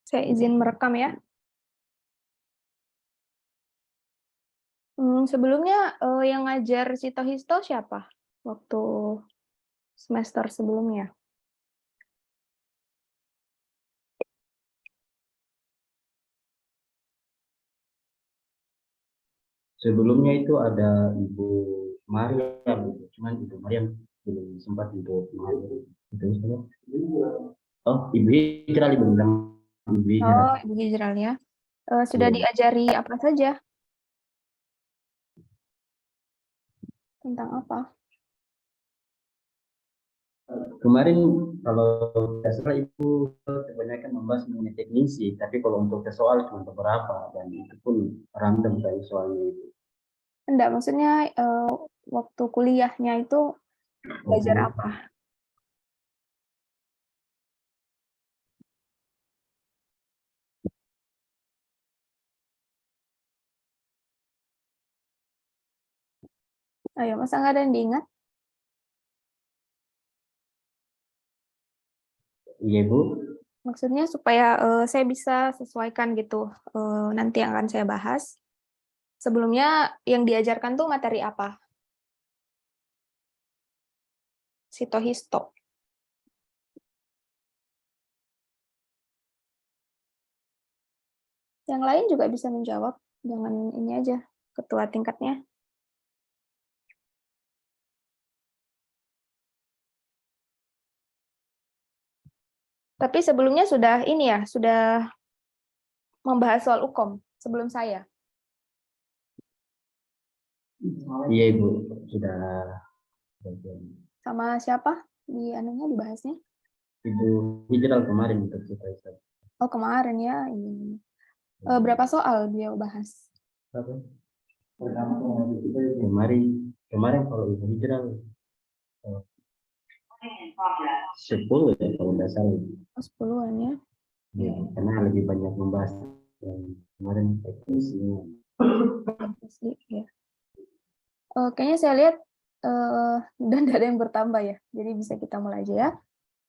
Saya izin merekam ya. Sebelumnya yang ngajar Sitohisto siapa? Waktu semester sebelumnya. Sebelumnya itu ada Ibu Maria, cuman Ibu Maria belum sempat untuk menghadiri. Oh, Ibu Hijral, Ibu bilang Ibu Hijral. Oh, Ibu Hijral ya. Sudah Iya. diajari apa saja? Tentang apa? Kemarin kalau tidak salah Ibu kebanyakan membahas mengenai teknisi, tapi kalau untuk tes soal cuma beberapa dan itu pun random dari soalnya itu. Enggak, maksudnya waktu kuliahnya itu belajar Oke. apa? Ayo, masa nggak ada yang diingat? Iya Bu. Maksudnya supaya saya bisa sesuaikan gitu nanti yang akan saya bahas. Sebelumnya yang diajarkan tuh materi apa? Sitohisto. Yang lain juga bisa menjawab, jangan ini aja, ketua tingkatnya. Tapi sebelumnya sudah ini ya, sudah membahas soal UKOM sebelum saya. Iya Ibu, sudah. Sama siapa di anunya dibahasnya? Ibu Hijral kemarin untuk kita itu. Oh, kemarin ya. Ini. Berapa soal beliau bahas? Kemarin kalau Ibu Hijral 10 ya kalau nggak salah. Oh, 10-an ya. Ya, karena lebih banyak membahas yang kemarin teknisnya. Ya. Kayaknya saya lihat dan tidak ada yang bertambah ya. Jadi bisa kita mulai aja ya.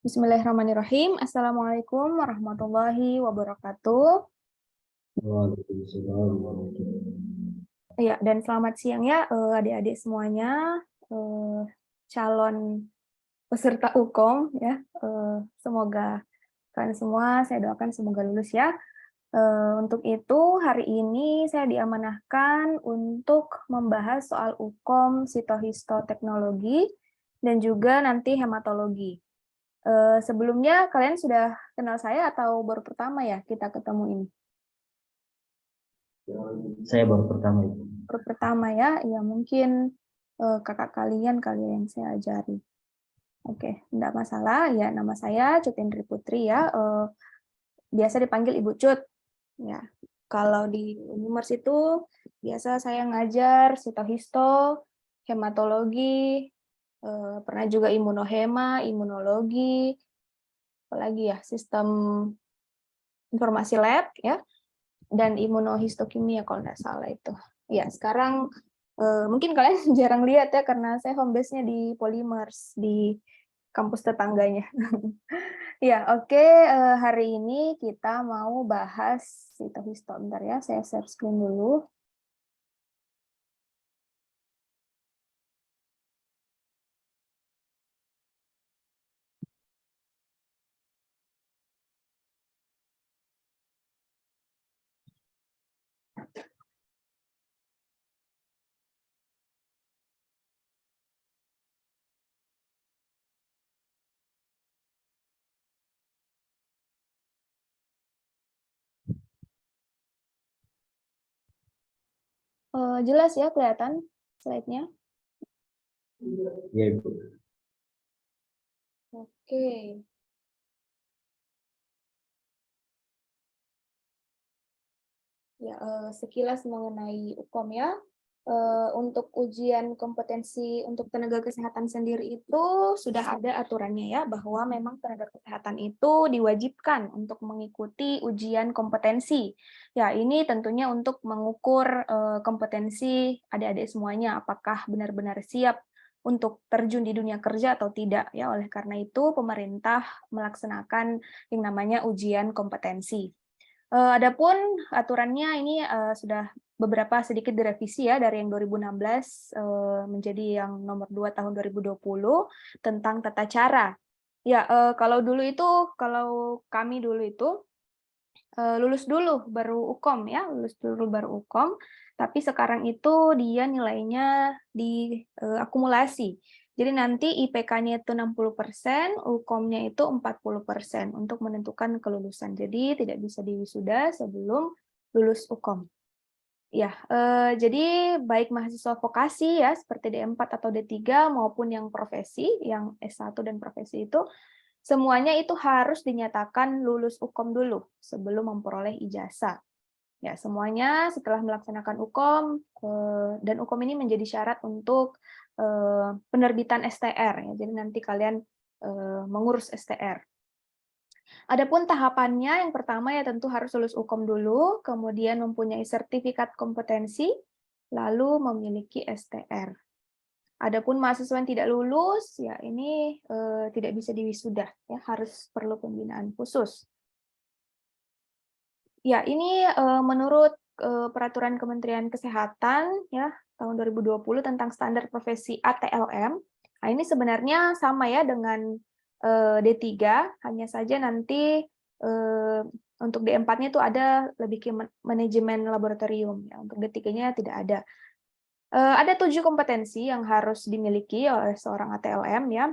Bismillahirrahmanirrahim. Assalamualaikum warahmatullahi wabarakatuh. Waalaikumsalam. Ya, dan selamat siang ya adik-adik semuanya, calon peserta UKOM ya. Semoga kalian semua saya doakan semoga lulus ya. Untuk itu hari ini saya diamanahkan untuk membahas soal UKOM, Sitohisto Teknologi, dan juga nanti hematologi. Sebelumnya kalian sudah kenal saya atau baru pertama ya kita ketemu ini? Saya baru pertama itu. Baru pertama ya, ya mungkin kakak kalian kali yang saya ajari. Oke, enggak masalah ya. Nama saya Cut Indri Putri ya. Biasa dipanggil Ibu Cut. Ya, kalau di Unimers itu biasa saya ngajar sitohisto, hematologi, pernah juga imunohema, imunologi, apalagi ya sistem informasi lab ya, dan imunohistokimia kalau nggak salah itu. Ya, sekarang mungkin kalian jarang lihat ya karena saya home base-nya di Polymers di kampus tetangganya. Ya, oke. Hari ini kita mau bahas sitohisto. Bentar ya, saya share screen dulu. Jelas ya kelihatan slide-nya? Iya Ibu. Oke. Ya, sekilas mengenai UKOM ya. Untuk ujian kompetensi untuk tenaga kesehatan sendiri itu sudah ada aturannya ya, bahwa memang tenaga kesehatan itu diwajibkan untuk mengikuti ujian kompetensi. Ya, ini tentunya untuk mengukur kompetensi adik-adik semuanya, apakah benar-benar siap untuk terjun di dunia kerja atau tidak. Ya, oleh karena itu pemerintah melaksanakan yang namanya ujian kompetensi. Adapun aturannya ini sudah beberapa sedikit direvisi ya dari yang 2016 menjadi yang nomor 2 tahun 2020 tentang tata cara. Ya, kalau kalau kami dulu itu lulus dulu baru Ukom ya, lulus dulu baru Ukom, tapi sekarang itu dia nilainya diakumulasi. Jadi nanti IPK-nya itu 60%, Ukom-nya itu 40% untuk menentukan kelulusan. Jadi tidak bisa diwisuda sebelum lulus Ukom. Ya, jadi baik mahasiswa vokasi ya seperti D4 atau D3 maupun yang profesi, yang S1 dan profesi itu semuanya itu harus dinyatakan lulus Ukom dulu sebelum memperoleh ijazah. Ya, semuanya setelah melaksanakan Ukom dan Ukom ini menjadi syarat untuk penerbitan STR ya. Jadi nanti kalian mengurus STR. Adapun tahapannya yang pertama ya tentu harus lulus Ukom dulu, kemudian mempunyai sertifikat kompetensi, lalu memiliki STR. Adapun mahasiswa yang tidak lulus, ya ini tidak bisa diwisuda, ya harus perlu pembinaan khusus. Ya ini menurut peraturan Kementerian Kesehatan ya tahun 2020 tentang standar profesi ATLM. Nah, ini sebenarnya sama ya dengan D3, hanya saja nanti untuk D4-nya itu ada lebih ke manajemen laboratorium, ya untuk D3-nya tidak ada. Ada 7 kompetensi yang harus dimiliki oleh seorang ATLM ya.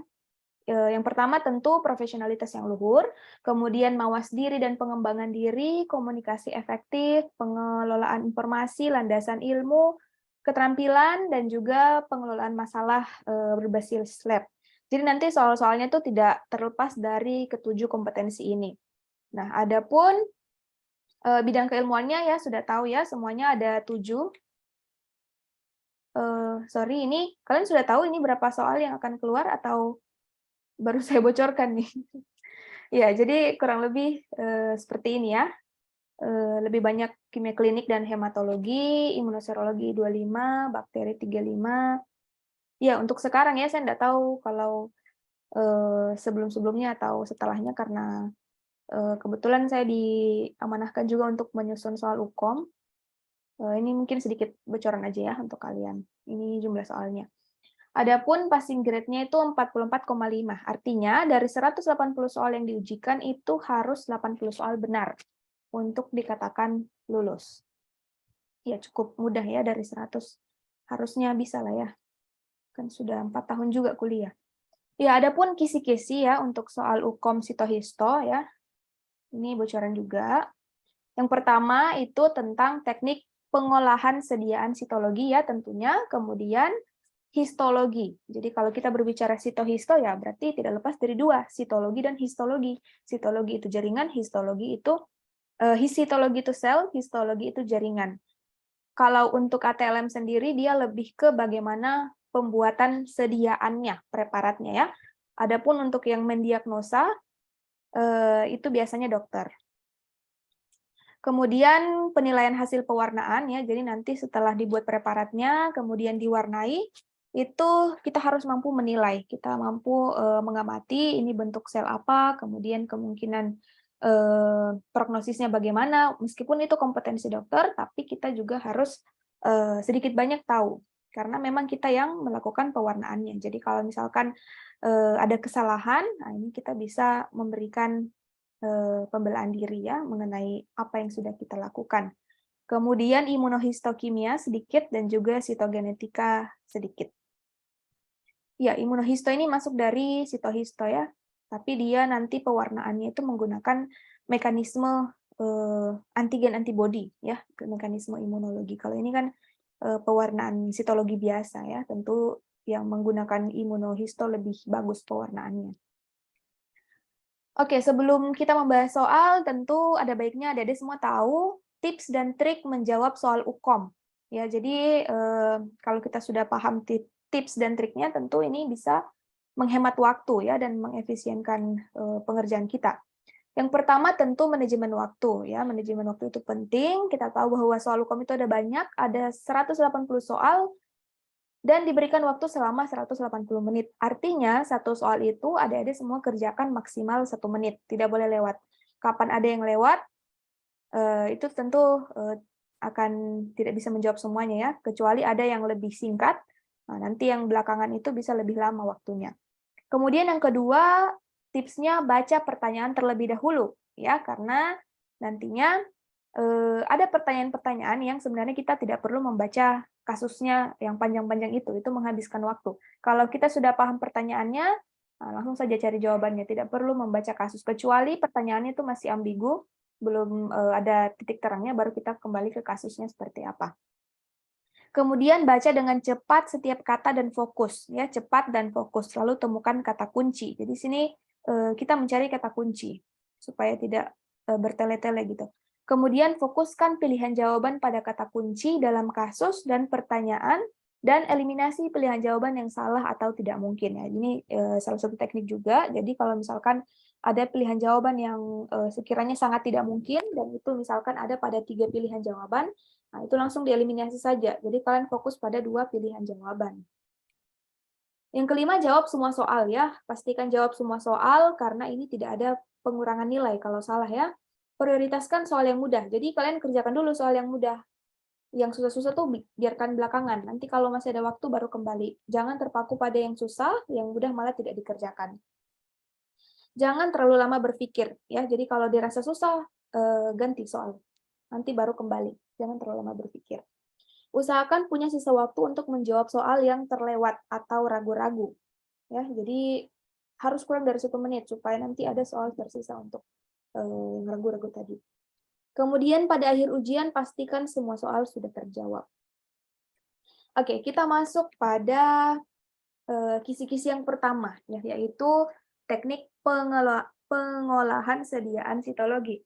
Yang pertama tentu profesionalitas yang luhur, kemudian mawas diri dan pengembangan diri, komunikasi efektif, pengelolaan informasi, landasan ilmu, keterampilan, dan juga pengelolaan masalah berbasis lab. Jadi nanti soal-soalnya itu tidak terlepas dari ketujuh kompetensi ini. Nah, adapun bidang keilmuannya ya sudah tahu ya, semuanya ada 7. Sorry, ini kalian sudah tahu ini berapa soal yang akan keluar atau baru saya bocorkan nih? Ya, jadi kurang lebih seperti ini ya. Lebih banyak kimia klinik dan hematologi, imunoserologi 25, bakteri 35. Ya, untuk sekarang ya saya tidak tahu kalau sebelum-sebelumnya atau setelahnya karena kebetulan saya diamanahkan juga untuk menyusun soal Ukom. Ini mungkin sedikit bocoran aja ya untuk kalian. Ini jumlah soalnya. Adapun passing grade-nya itu 44,5. Artinya dari 180 soal yang diujikan itu harus 80 soal benar untuk dikatakan lulus. Ya cukup mudah ya dari 100. Harusnya bisa lah ya. Kan sudah 4 tahun juga kuliah. Ya adapun kisi-kisi ya untuk soal Ukom Sitohisto ya. Ini bocoran juga. Yang pertama itu tentang teknik pengolahan sediaan sitologi ya tentunya, kemudian histologi. Jadi kalau kita berbicara sitohisto ya berarti tidak lepas dari dua, sitologi dan histologi. Sitologi itu jaringan, histologi itu sitologi itu sel, histologi itu jaringan. Kalau untuk ATLM sendiri dia lebih ke bagaimana pembuatan sediaannya, preparatnya ya. Adapun untuk yang mendiagnosa itu biasanya dokter. Kemudian penilaian hasil pewarnaan ya, jadi nanti setelah dibuat preparatnya, kemudian diwarnai, itu kita harus mampu menilai, kita mampu mengamati ini bentuk sel apa, kemudian kemungkinan prognosisnya bagaimana, meskipun itu kompetensi dokter, tapi kita juga harus sedikit banyak tahu, karena memang kita yang melakukan pewarnaannya. Jadi kalau misalkan ada kesalahan, nah ini kita bisa memberikan pembelaan diri ya mengenai apa yang sudah kita lakukan. Kemudian imunohistokimia sedikit dan juga sitogenetika sedikit. Ya, imunohisto ini masuk dari sitohisto ya, tapi dia nanti pewarnaannya itu menggunakan mekanisme antigen antibody ya, mekanisme imunologi. Kalau ini kan pewarnaan sitologi biasa ya, tentu yang menggunakan imunohisto lebih bagus pewarnaannya. Oke, sebelum kita membahas soal, tentu ada baiknya adik-adik semua tahu tips dan trik menjawab soal Ukom. Ya, jadi kalau kita sudah paham tips dan triknya, tentu ini bisa menghemat waktu ya dan mengefisienkan pengerjaan kita. Yang pertama tentu manajemen waktu ya. Manajemen waktu itu penting. Kita tahu bahwa soal Ukom itu ada banyak, ada 180 soal dan diberikan waktu selama 180 menit. Artinya, satu soal itu adik-adik semua kerjakan maksimal 1 menit, tidak boleh lewat. Kapan ada yang lewat, itu tentu akan tidak bisa menjawab semuanya ya, kecuali ada yang lebih singkat. Nah, nanti yang belakangan itu bisa lebih lama waktunya. Kemudian yang kedua, tipsnya baca pertanyaan terlebih dahulu ya, karena nantinya ada pertanyaan-pertanyaan yang sebenarnya kita tidak perlu membaca kasusnya yang panjang-panjang itu menghabiskan waktu. Kalau kita sudah paham pertanyaannya, nah, langsung saja cari jawabannya, tidak perlu membaca kasus, kecuali pertanyaannya itu masih ambigu, belum ada titik terangnya, baru kita kembali ke kasusnya seperti apa. Kemudian baca dengan cepat setiap kata dan fokus, ya, cepat dan fokus. Lalu temukan kata kunci. Jadi sini kita mencari kata kunci supaya tidak bertele-tele gitu. Kemudian fokuskan pilihan jawaban pada kata kunci dalam kasus dan pertanyaan, dan eliminasi pilihan jawaban yang salah atau tidak mungkin. Ya, ini salah satu teknik juga. Jadi kalau misalkan ada pilihan jawaban yang sekiranya sangat tidak mungkin, dan itu misalkan ada pada 3 pilihan jawaban, nah, itu langsung dieliminasi saja. Jadi kalian fokus pada 2 pilihan jawaban. Yang kelima, jawab semua soal ya. Pastikan jawab semua soal karena ini tidak ada pengurangan nilai kalau salah ya. Prioritaskan soal yang mudah. Jadi kalian kerjakan dulu soal yang mudah. Yang susah-susah tuh biarkan belakangan. Nanti kalau masih ada waktu baru kembali. Jangan terpaku pada yang susah, yang mudah malah tidak dikerjakan. Jangan terlalu lama berpikir ya. Jadi kalau dirasa susah, ganti soal. Nanti baru kembali. Jangan terlalu lama berpikir. Usahakan punya sisa waktu untuk menjawab soal yang terlewat atau ragu-ragu. Ya, jadi harus kurang dari 1 menit supaya nanti ada soal tersisa untuk yang ragu-ragu tadi. Kemudian pada akhir ujian pastikan semua soal sudah terjawab. Oke, kita masuk pada kisi-kisi yang pertama, ya, yaitu teknik pengolahan sediaan sitologi.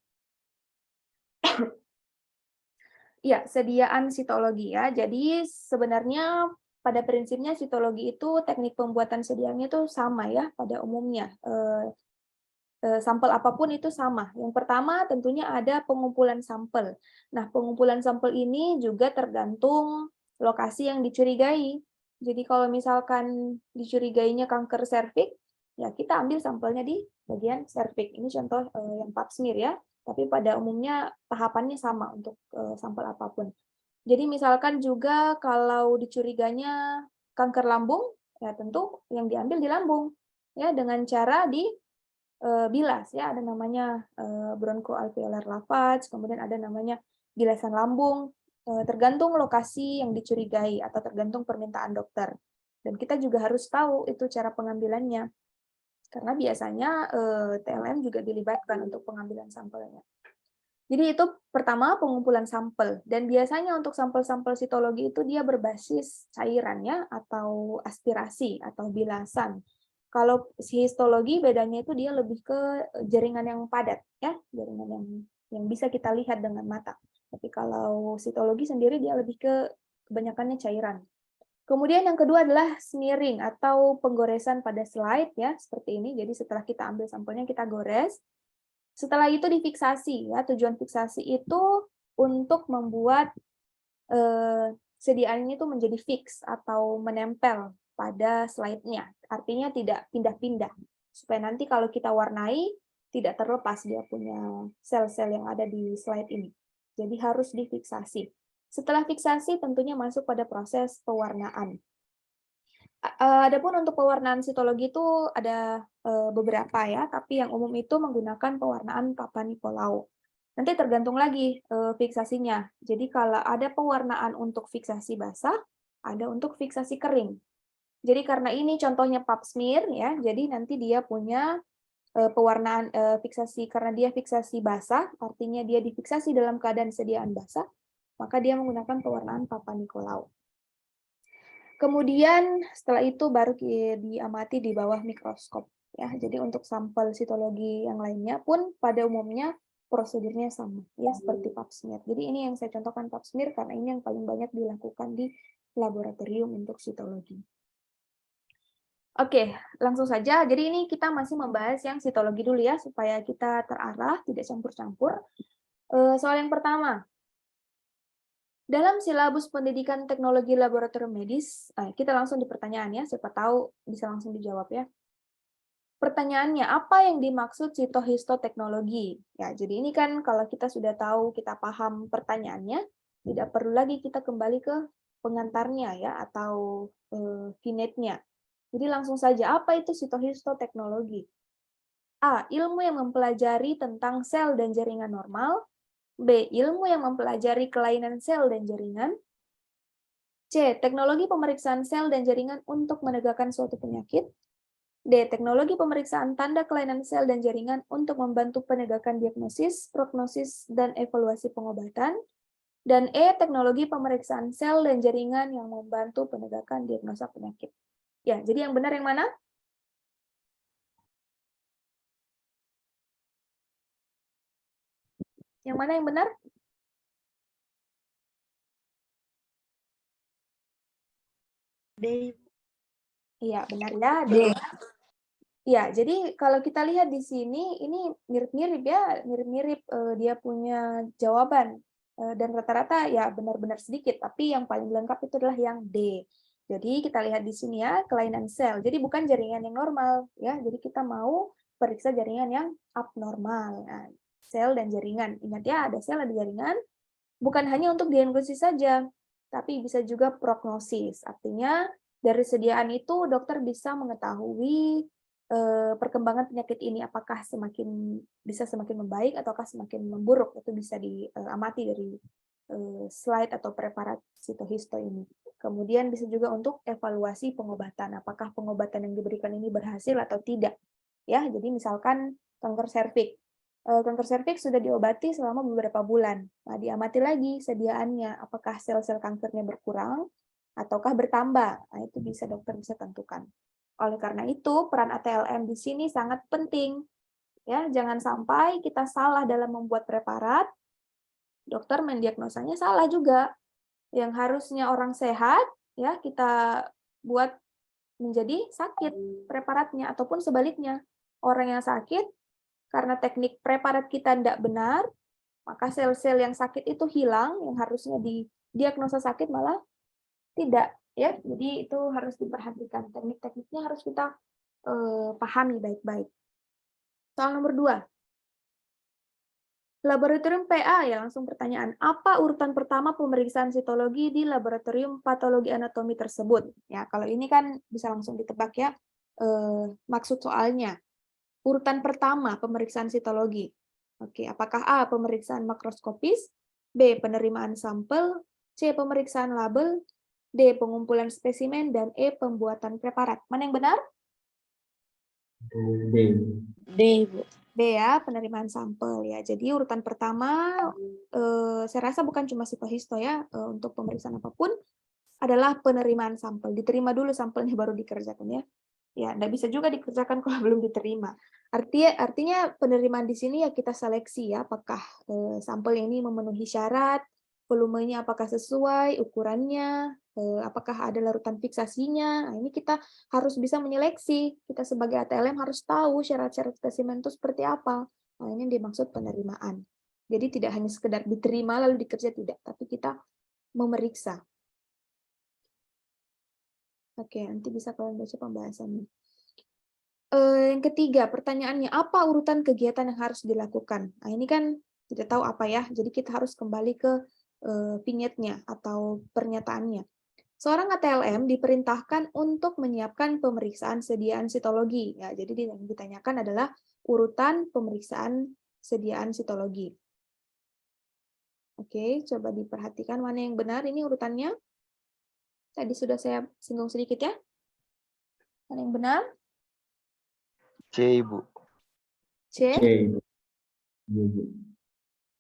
Ya, sediaan sitologi ya. Jadi sebenarnya pada prinsipnya sitologi itu teknik pembuatan sediaannya itu sama ya pada umumnya. Sampel apapun itu sama. Yang pertama tentunya ada pengumpulan sampel. Nah, pengumpulan sampel ini juga tergantung lokasi yang dicurigai. Jadi kalau misalkan dicurigainya kanker serviks, ya kita ambil sampelnya di bagian serviks. Ini contoh yang pap smear ya. Tapi pada umumnya tahapannya sama untuk sampel apapun. Jadi misalkan juga kalau dicuriganya kanker lambung, ya tentu yang diambil di lambung. Ya, dengan cara bilas ya, ada namanya bronchoalveolar lavage, kemudian ada namanya bilasan lambung, tergantung lokasi yang dicurigai atau tergantung permintaan dokter. Dan kita juga harus tahu itu cara pengambilannya, karena biasanya TLM juga dilibatkan untuk pengambilan sampelnya. Jadi itu pertama pengumpulan sampel, dan biasanya untuk sampel-sampel sitologi itu dia berbasis cairannya atau aspirasi atau bilasan. Kalau histologi bedanya itu dia lebih ke jaringan yang padat ya, jaringan yang bisa kita lihat dengan mata. Tapi kalau sitologi sendiri dia lebih ke kebanyakannya cairan. Kemudian yang kedua adalah smearing atau penggoresan pada slide ya, seperti ini. Jadi setelah kita ambil sampelnya kita gores. Setelah itu difiksasi ya, tujuan fiksasi itu untuk membuat sediaan ini tuh menjadi fix atau menempel pada slide-nya. Artinya tidak pindah-pindah. Supaya nanti kalau kita warnai, tidak terlepas dia punya sel-sel yang ada di slide ini. Jadi harus difiksasi. Setelah fiksasi tentunya masuk pada proses pewarnaan. Adapun untuk pewarnaan sitologi itu ada beberapa ya, tapi yang umum itu menggunakan pewarnaan Papa Nicolau. Nanti tergantung lagi fiksasinya. Jadi kalau ada pewarnaan untuk fiksasi basah, ada untuk fiksasi kering. Jadi karena ini contohnya pap smear ya, jadi nanti dia punya pewarnaan fiksasi, karena dia fiksasi basah, artinya dia difiksasi dalam keadaan sediaan basah, maka dia menggunakan pewarnaan Papa Nicolau. Kemudian setelah itu baru diamati di bawah mikroskop ya. Jadi untuk sampel sitologi yang lainnya pun pada umumnya prosedurnya sama ya, seperti pap smear. Jadi ini yang saya contohkan pap smear karena ini yang paling banyak dilakukan di laboratorium untuk sitologi. Oke, langsung saja. Jadi ini kita masih membahas yang sitologi dulu ya, supaya kita terarah, tidak campur-campur. Soal yang pertama, dalam silabus pendidikan teknologi laboratorium medis, kita langsung di pertanyaan ya, siapa tahu bisa langsung dijawab ya. Pertanyaannya, apa yang dimaksud sitohistoteknologi? Ya, jadi ini kan kalau kita sudah tahu, kita paham pertanyaannya, tidak perlu lagi kita kembali ke pengantarnya ya atau vinetnya. Jadi langsung saja, apa itu sitohistoteknologi? A. Ilmu yang mempelajari tentang sel dan jaringan normal. B. Ilmu yang mempelajari kelainan sel dan jaringan. C. Teknologi pemeriksaan sel dan jaringan untuk menegakkan suatu penyakit. D. Teknologi pemeriksaan tanda kelainan sel dan jaringan untuk membantu penegakan diagnosis, prognosis, dan evaluasi pengobatan. Dan E. Teknologi pemeriksaan sel dan jaringan yang membantu penegakan diagnosa penyakit. Ya, jadi yang benar yang mana? Yang mana yang benar? D. Iya, benar ya. D. Ya, jadi kalau kita lihat di sini, ini mirip-mirip ya, mirip-mirip dia punya jawaban. Dan rata-rata ya benar-benar sedikit, tapi yang paling lengkap itu adalah yang D. Jadi kita lihat di sini ya, kelainan sel. Jadi bukan jaringan yang normal, ya. Jadi kita mau periksa jaringan yang abnormal. Nah, sel dan jaringan. Ingat ya, ada sel, ada jaringan. Bukan hanya untuk diagnosis saja, tapi bisa juga prognosis. Artinya, dari sediaan itu dokter bisa mengetahui perkembangan penyakit ini apakah bisa semakin membaik ataukah semakin memburuk. Itu bisa diamati dari slide atau preparat sitohisto ini. Kemudian bisa juga untuk evaluasi pengobatan, apakah pengobatan yang diberikan ini berhasil atau tidak. Ya, jadi misalkan kanker serviks. Kanker serviks sudah diobati selama beberapa bulan. Nah, diamati lagi sediaannya, apakah sel-sel kankernya berkurang ataukah bertambah. Nah, itu dokter bisa tentukan. Oleh karena itu, peran ATLM di sini sangat penting. Ya, jangan sampai kita salah dalam membuat preparat, dokter mendiagnosanya salah juga. Yang harusnya orang sehat, ya kita buat menjadi sakit preparatnya, ataupun sebaliknya. Orang yang sakit, karena teknik preparat kita tidak benar, maka sel-sel yang sakit itu hilang, yang harusnya didiagnosa sakit malah tidak. Ya, jadi itu harus diperhatikan. Teknik-tekniknya harus kita pahami baik-baik. Soal nomor 2. Laboratorium PA, ya langsung pertanyaan. Apa urutan pertama pemeriksaan sitologi di laboratorium patologi anatomi tersebut? Ya, kalau ini kan bisa langsung ditebak ya maksud soalnya. Urutan pertama pemeriksaan sitologi. Oke, apakah A. Pemeriksaan makroskopis, B. Penerimaan sampel, C. Pemeriksaan label, D. Pengumpulan spesimen, dan E. Pembuatan preparat. Mana yang benar? D. D, Bu. B ya, penerimaan sampel ya. Jadi urutan pertama, saya rasa bukan cuma sitohisto ya, untuk pemeriksaan apapun adalah penerimaan sampel. Diterima dulu sampelnya baru dikerjakan ya. Ya, nggak bisa juga dikerjakan kalau belum diterima. Artinya penerimaan di sini ya kita seleksi ya, apakah sampel ini memenuhi syarat, volumenya apakah sesuai, ukurannya, apakah ada larutan fiksasinya. Nah, ini kita harus bisa menyeleksi. Kita sebagai ATLM harus tahu syarat-syarat spesimen itu seperti apa. Nah, ini dimaksud penerimaan. Jadi tidak hanya sekedar diterima lalu dikerja, tidak, tapi kita memeriksa. Oke, nanti bisa kalian baca pembahasannya. Yang ketiga, pertanyaannya, apa urutan kegiatan yang harus dilakukan? Nah, ini kan tidak tahu apa ya, jadi kita harus kembali ke vignette-nya atau pernyataannya. Seorang ATLM diperintahkan untuk menyiapkan pemeriksaan sediaan sitologi. Ya, jadi yang ditanyakan adalah urutan pemeriksaan sediaan sitologi. Oke, coba diperhatikan mana yang benar ini urutannya. Tadi sudah saya singgung sedikit ya. Mana yang benar? C, Bu. C. C.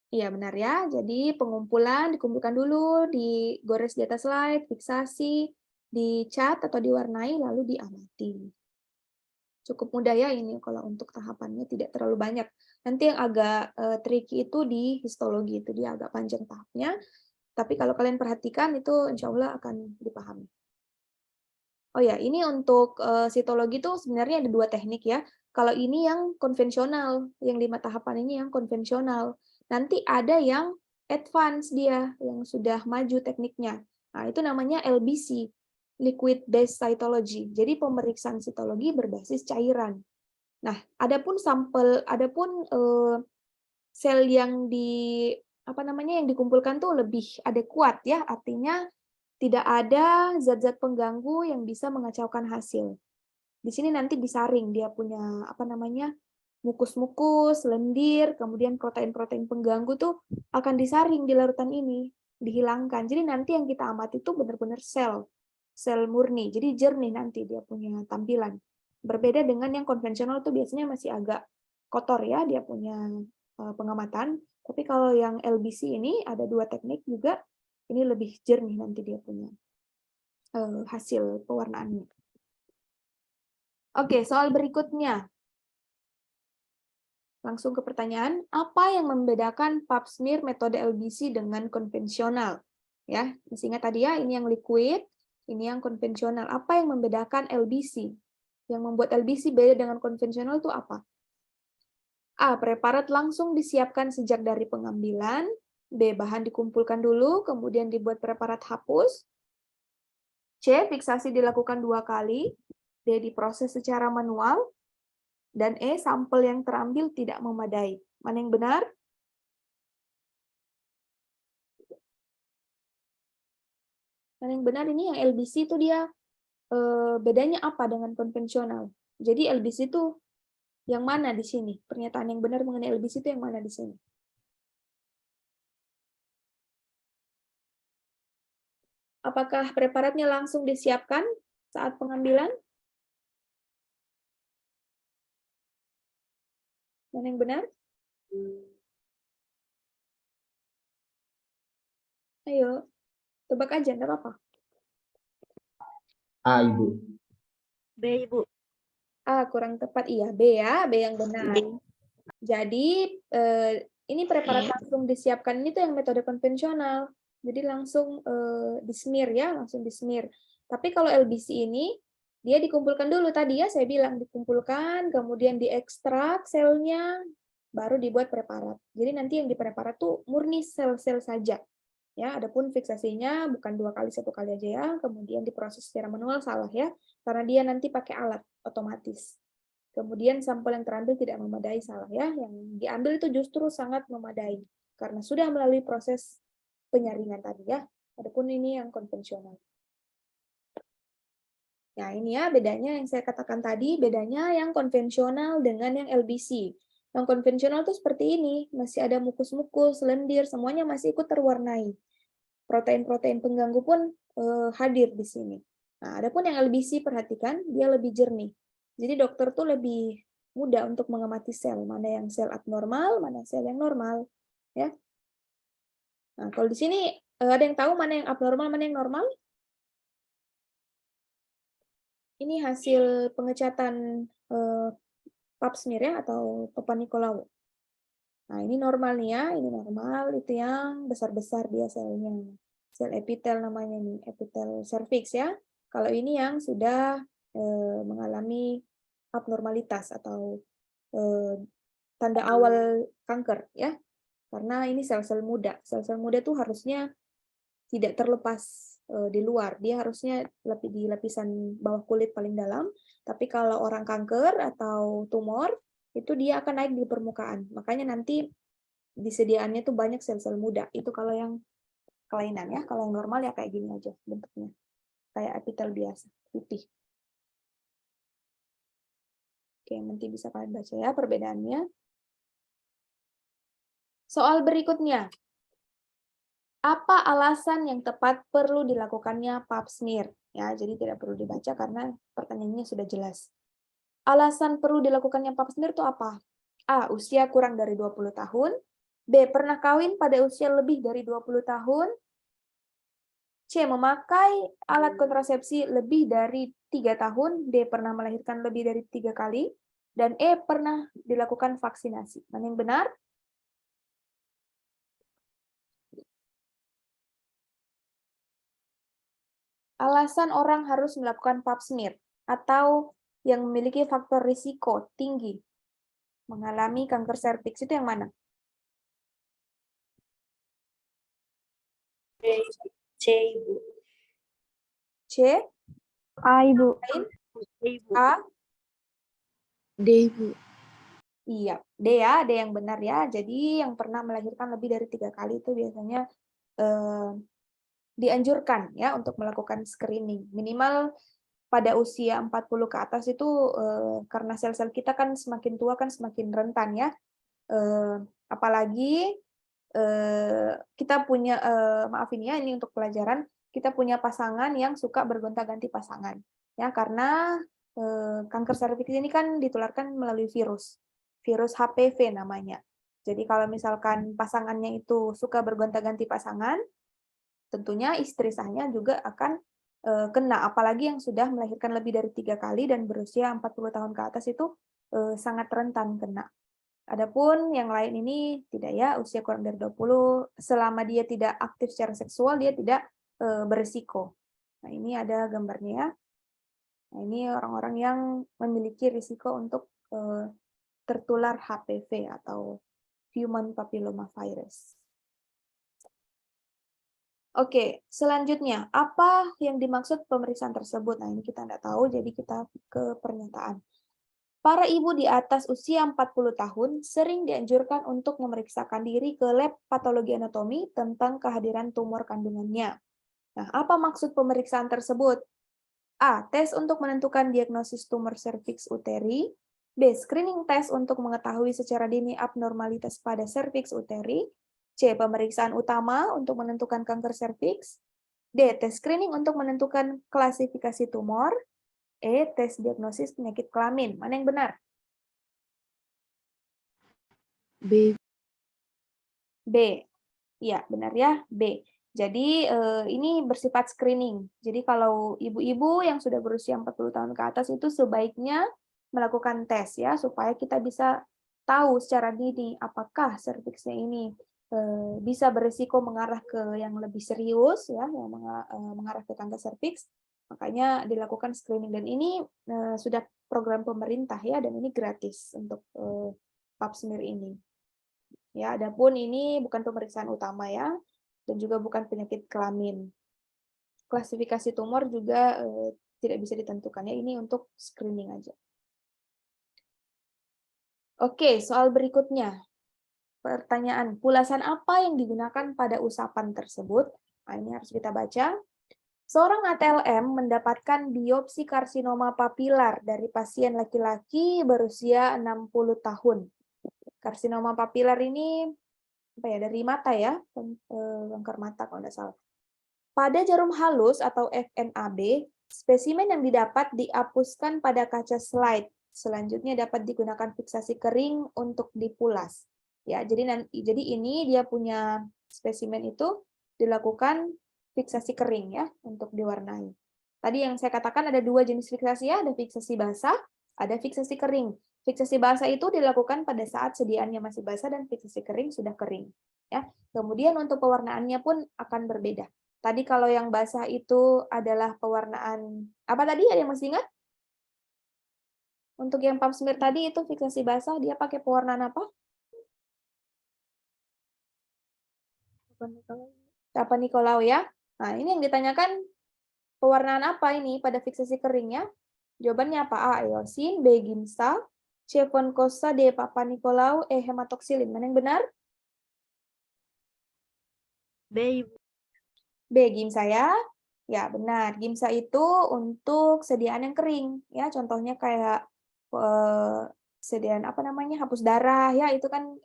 Iya, benar ya. Jadi pengumpulan dikumpulkan dulu, digores di atas slide, fiksasi, dicat atau diwarnai, lalu diamati. Cukup mudah ya ini kalau untuk tahapannya, tidak terlalu banyak. Nanti yang agak tricky itu di histologi, itu dia agak panjang tahapnya. Tapi kalau kalian perhatikan, itu insya Allah akan dipahami. Oh ya, ini untuk sitologi itu sebenarnya ada 2 teknik ya. Kalau ini yang konvensional, yang 5 tahapan ini yang konvensional. Nanti ada yang advance dia, yang sudah maju tekniknya. Nah, itu namanya LBC, Liquid Based Cytology. Jadi pemeriksaan sitologi berbasis cairan. Nah, adapun sel yang yang dikumpulkan tuh lebih adekuat ya, artinya tidak ada zat-zat pengganggu yang bisa mengacaukan hasil. Di sini nanti disaring dia punya mukus-mukus, lendir, kemudian protein-protein pengganggu tuh akan disaring di larutan ini, dihilangkan. Jadi nanti yang kita amati itu benar-benar sel murni. Jadi jernih nanti dia punya tampilan. Berbeda dengan yang konvensional tuh biasanya masih agak kotor ya dia punya pengamatan. Tapi kalau yang LBC ini ada 2 teknik juga, ini lebih jernih nanti dia punya hasil pewarnaannya. Oke, soal berikutnya. Langsung ke pertanyaan, apa yang membedakan pap smear metode LBC dengan konvensional? Ya, masih ingat tadi ya, ini yang liquid, ini yang konvensional. Apa yang membedakan LBC? Yang membuat LBC beda dengan konvensional itu apa? A. Preparat langsung disiapkan sejak dari pengambilan. B. Bahan dikumpulkan dulu, kemudian dibuat preparat hapus. C. Fiksasi dilakukan 2 kali. D. Diproses secara manual. Dan E. Sampel yang terambil tidak memadai. Mana yang benar? Mana yang benar ini yang LBC itu dia bedanya apa dengan konvensional? Jadi LBC itu yang mana di sini? Pernyataan yang benar mengenai LBC itu yang mana di sini? Apakah preparatnya langsung disiapkan saat pengambilan? Mana yang benar? Ayo, tebak aja, nggak apa-apa. A, Ibu. B, Ibu. A, kurang tepat. Iya, B ya, B yang benar. Jadi, ini preparat langsung disiapkan ini tuh yang metode konvensional. Jadi langsung di-smear ya, langsung di-smear. Tapi kalau LBC ini, dia dikumpulkan dulu tadi ya, saya bilang dikumpulkan, kemudian diekstrak selnya, baru dibuat preparat. Jadi nanti yang di preparat tuh murni sel-sel saja. Ya, adapun fiksasinya bukan 2 kali, 1 kali aja ya, kemudian diproses secara manual salah ya, karena dia nanti pakai alat otomatis. Kemudian sampel yang terambil tidak memadai salah ya, yang diambil itu justru sangat memadai karena sudah melalui proses penyaringan tadi ya. Adapun ini yang konvensional. Nah, ini ya bedanya yang saya katakan tadi, bedanya yang konvensional dengan yang LBC. Yang konvensional tuh seperti ini, masih ada mukus-mukus, lendir, semuanya masih ikut terwarnai. Protein-protein pengganggu pun hadir di sini. Nah, adapun yang LBC perhatikan, dia lebih jernih. Jadi dokter tuh lebih mudah untuk mengamati sel, mana yang sel abnormal, mana sel yang normal, ya. Nah, kalau di sini ada yang tahu mana yang abnormal, mana yang normal? Ini hasil pengecatan pap smear ya atau Papa Nicolau. Nah, ini normal nih ya, ini normal, itu yang besar-besar dia selnya. Sel epitel namanya nih, epitel cervix ya. Kalau ini yang sudah mengalami abnormalitas atau tanda awal kanker ya. Karena ini sel-sel muda. Sel-sel muda tuh harusnya tidak terlepas di luar. Dia harusnya di lapisan bawah kulit paling dalam. Tapi kalau orang kanker atau tumor, itu dia akan naik di permukaan. Makanya nanti disediaannya tuh banyak sel-sel muda. Itu kalau yang kelainan ya. Kalau yang normal ya kayak gini aja bentuknya. Kayak epitel biasa, putih. Oke, nanti bisa kalian baca ya perbedaannya. Soal berikutnya. Apa alasan yang tepat perlu dilakukannya pap smear? Ya, jadi tidak perlu dibaca karena pertanyaannya sudah jelas. Alasan perlu dilakukannya pap smear itu apa? A. Usia kurang dari 20 tahun. B. Pernah kawin pada usia lebih dari 20 tahun. C. Memakai alat kontrasepsi lebih dari 3 tahun. D. Pernah melahirkan lebih dari 3 kali. Dan E. Pernah dilakukan vaksinasi. Mana yang benar? Alasan orang harus melakukan pap smear atau yang memiliki faktor risiko tinggi mengalami kanker serviks itu yang mana? C, Ibu. C? A, Ibu. Lain? Ibu. A? D, Ibu. Iya, D ya, D yang benar ya. Jadi yang pernah melahirkan lebih dari 3 kali itu biasanya dianjurkan ya untuk melakukan screening. Minimal pada usia 40 ke atas itu karena sel-sel kita kan semakin tua kan semakin rentan ya. Apalagi kita punya maafin ya ini untuk pelajaran, kita punya pasangan yang suka bergonta-ganti pasangan. Ya, karena kanker serviks ini kan ditularkan melalui virus. Virus HPV namanya. Jadi kalau misalkan pasangannya itu suka bergonta-ganti pasangan, tentunya istri sahnya juga akan kena, apalagi yang sudah melahirkan lebih dari 3 kali dan berusia 40 tahun ke atas itu sangat rentan kena. Adapun yang lain ini tidak ya, usia kurang dari 20, selama dia tidak aktif secara seksual, dia tidak berisiko. Nah, ini ada gambarnya ya. Nah, ini orang-orang yang memiliki risiko untuk tertular HPV atau Human Papilloma Virus. Oke, selanjutnya, apa yang dimaksud pemeriksaan tersebut? Nah, ini kita tidak tahu, jadi kita ke pernyataan. Para ibu di atas usia 40 tahun sering dianjurkan untuk memeriksakan diri ke lab patologi anatomi tentang kehadiran tumor kandungannya. Nah, apa maksud pemeriksaan tersebut? A. Tes untuk menentukan diagnosis tumor serviks uteri. B. Screening tes untuk mengetahui secara dini abnormalitas pada serviks uteri. C. Pemeriksaan utama untuk menentukan kanker serviks. D. Tes screening untuk menentukan klasifikasi tumor. E. Tes diagnosis penyakit kelamin. Mana yang benar? B. B. Ya, benar ya, B. Jadi ini bersifat screening. Jadi kalau ibu-ibu yang sudah berusia 40 tahun ke atas itu sebaiknya melakukan tes ya supaya kita bisa tahu secara dini apakah serviksnya ini bisa berisiko mengarah ke yang lebih serius ya, yang mengarah ke kanker serviks. Makanya dilakukan screening dan ini sudah program pemerintah ya dan ini gratis untuk pap smear ini. Ya, adapun ini bukan pemeriksaan utama ya, dan juga bukan penyakit kelamin. Klasifikasi tumor juga tidak bisa ditentukan ya, ini untuk screening aja. Oke, soal berikutnya. Pertanyaan, pulasan apa yang digunakan pada usapan tersebut? Nah, ini harus kita baca. Seorang ATLM mendapatkan biopsi karsinoma papilar dari pasien laki-laki berusia 60 tahun. Karsinoma papilar ini apa ya, dari mata ya, kanker mata kalau tidak salah. Pada jarum halus atau FNAB, spesimen yang didapat dihapuskan pada kaca slide. Selanjutnya dapat digunakan fiksasi kering untuk dipulas. Ya, jadi ini dia punya spesimen itu dilakukan fiksasi kering ya untuk diwarnai. Tadi yang saya katakan ada 2 jenis fiksasi ya, ada fiksasi basah, ada fiksasi kering. Fiksasi basah itu dilakukan pada saat sediaannya masih basah dan fiksasi kering sudah kering. Ya. Kemudian untuk pewarnaannya pun akan berbeda. Tadi kalau yang basah itu adalah pewarnaan, apa tadi ada yang masih ingat? Untuk yang pap smear tadi itu fiksasi basah, dia pakai pewarnaan apa? Apa Nicolau ya? Nah, ini yang ditanyakan pewarnaan apa ini pada fiksasi keringnya? Jawabannya apa? A. Eosin, B. Gimsa, C. Foncosa, D. Papa Nicolau, E. Hematoksilin. Mana yang benar? B, Ibu. B. Gimsa ya. Ya, benar. Gimsa itu untuk sediaan yang kering. Ya, contohnya kayak sediaan apa namanya? Hapus darah ya, itu kan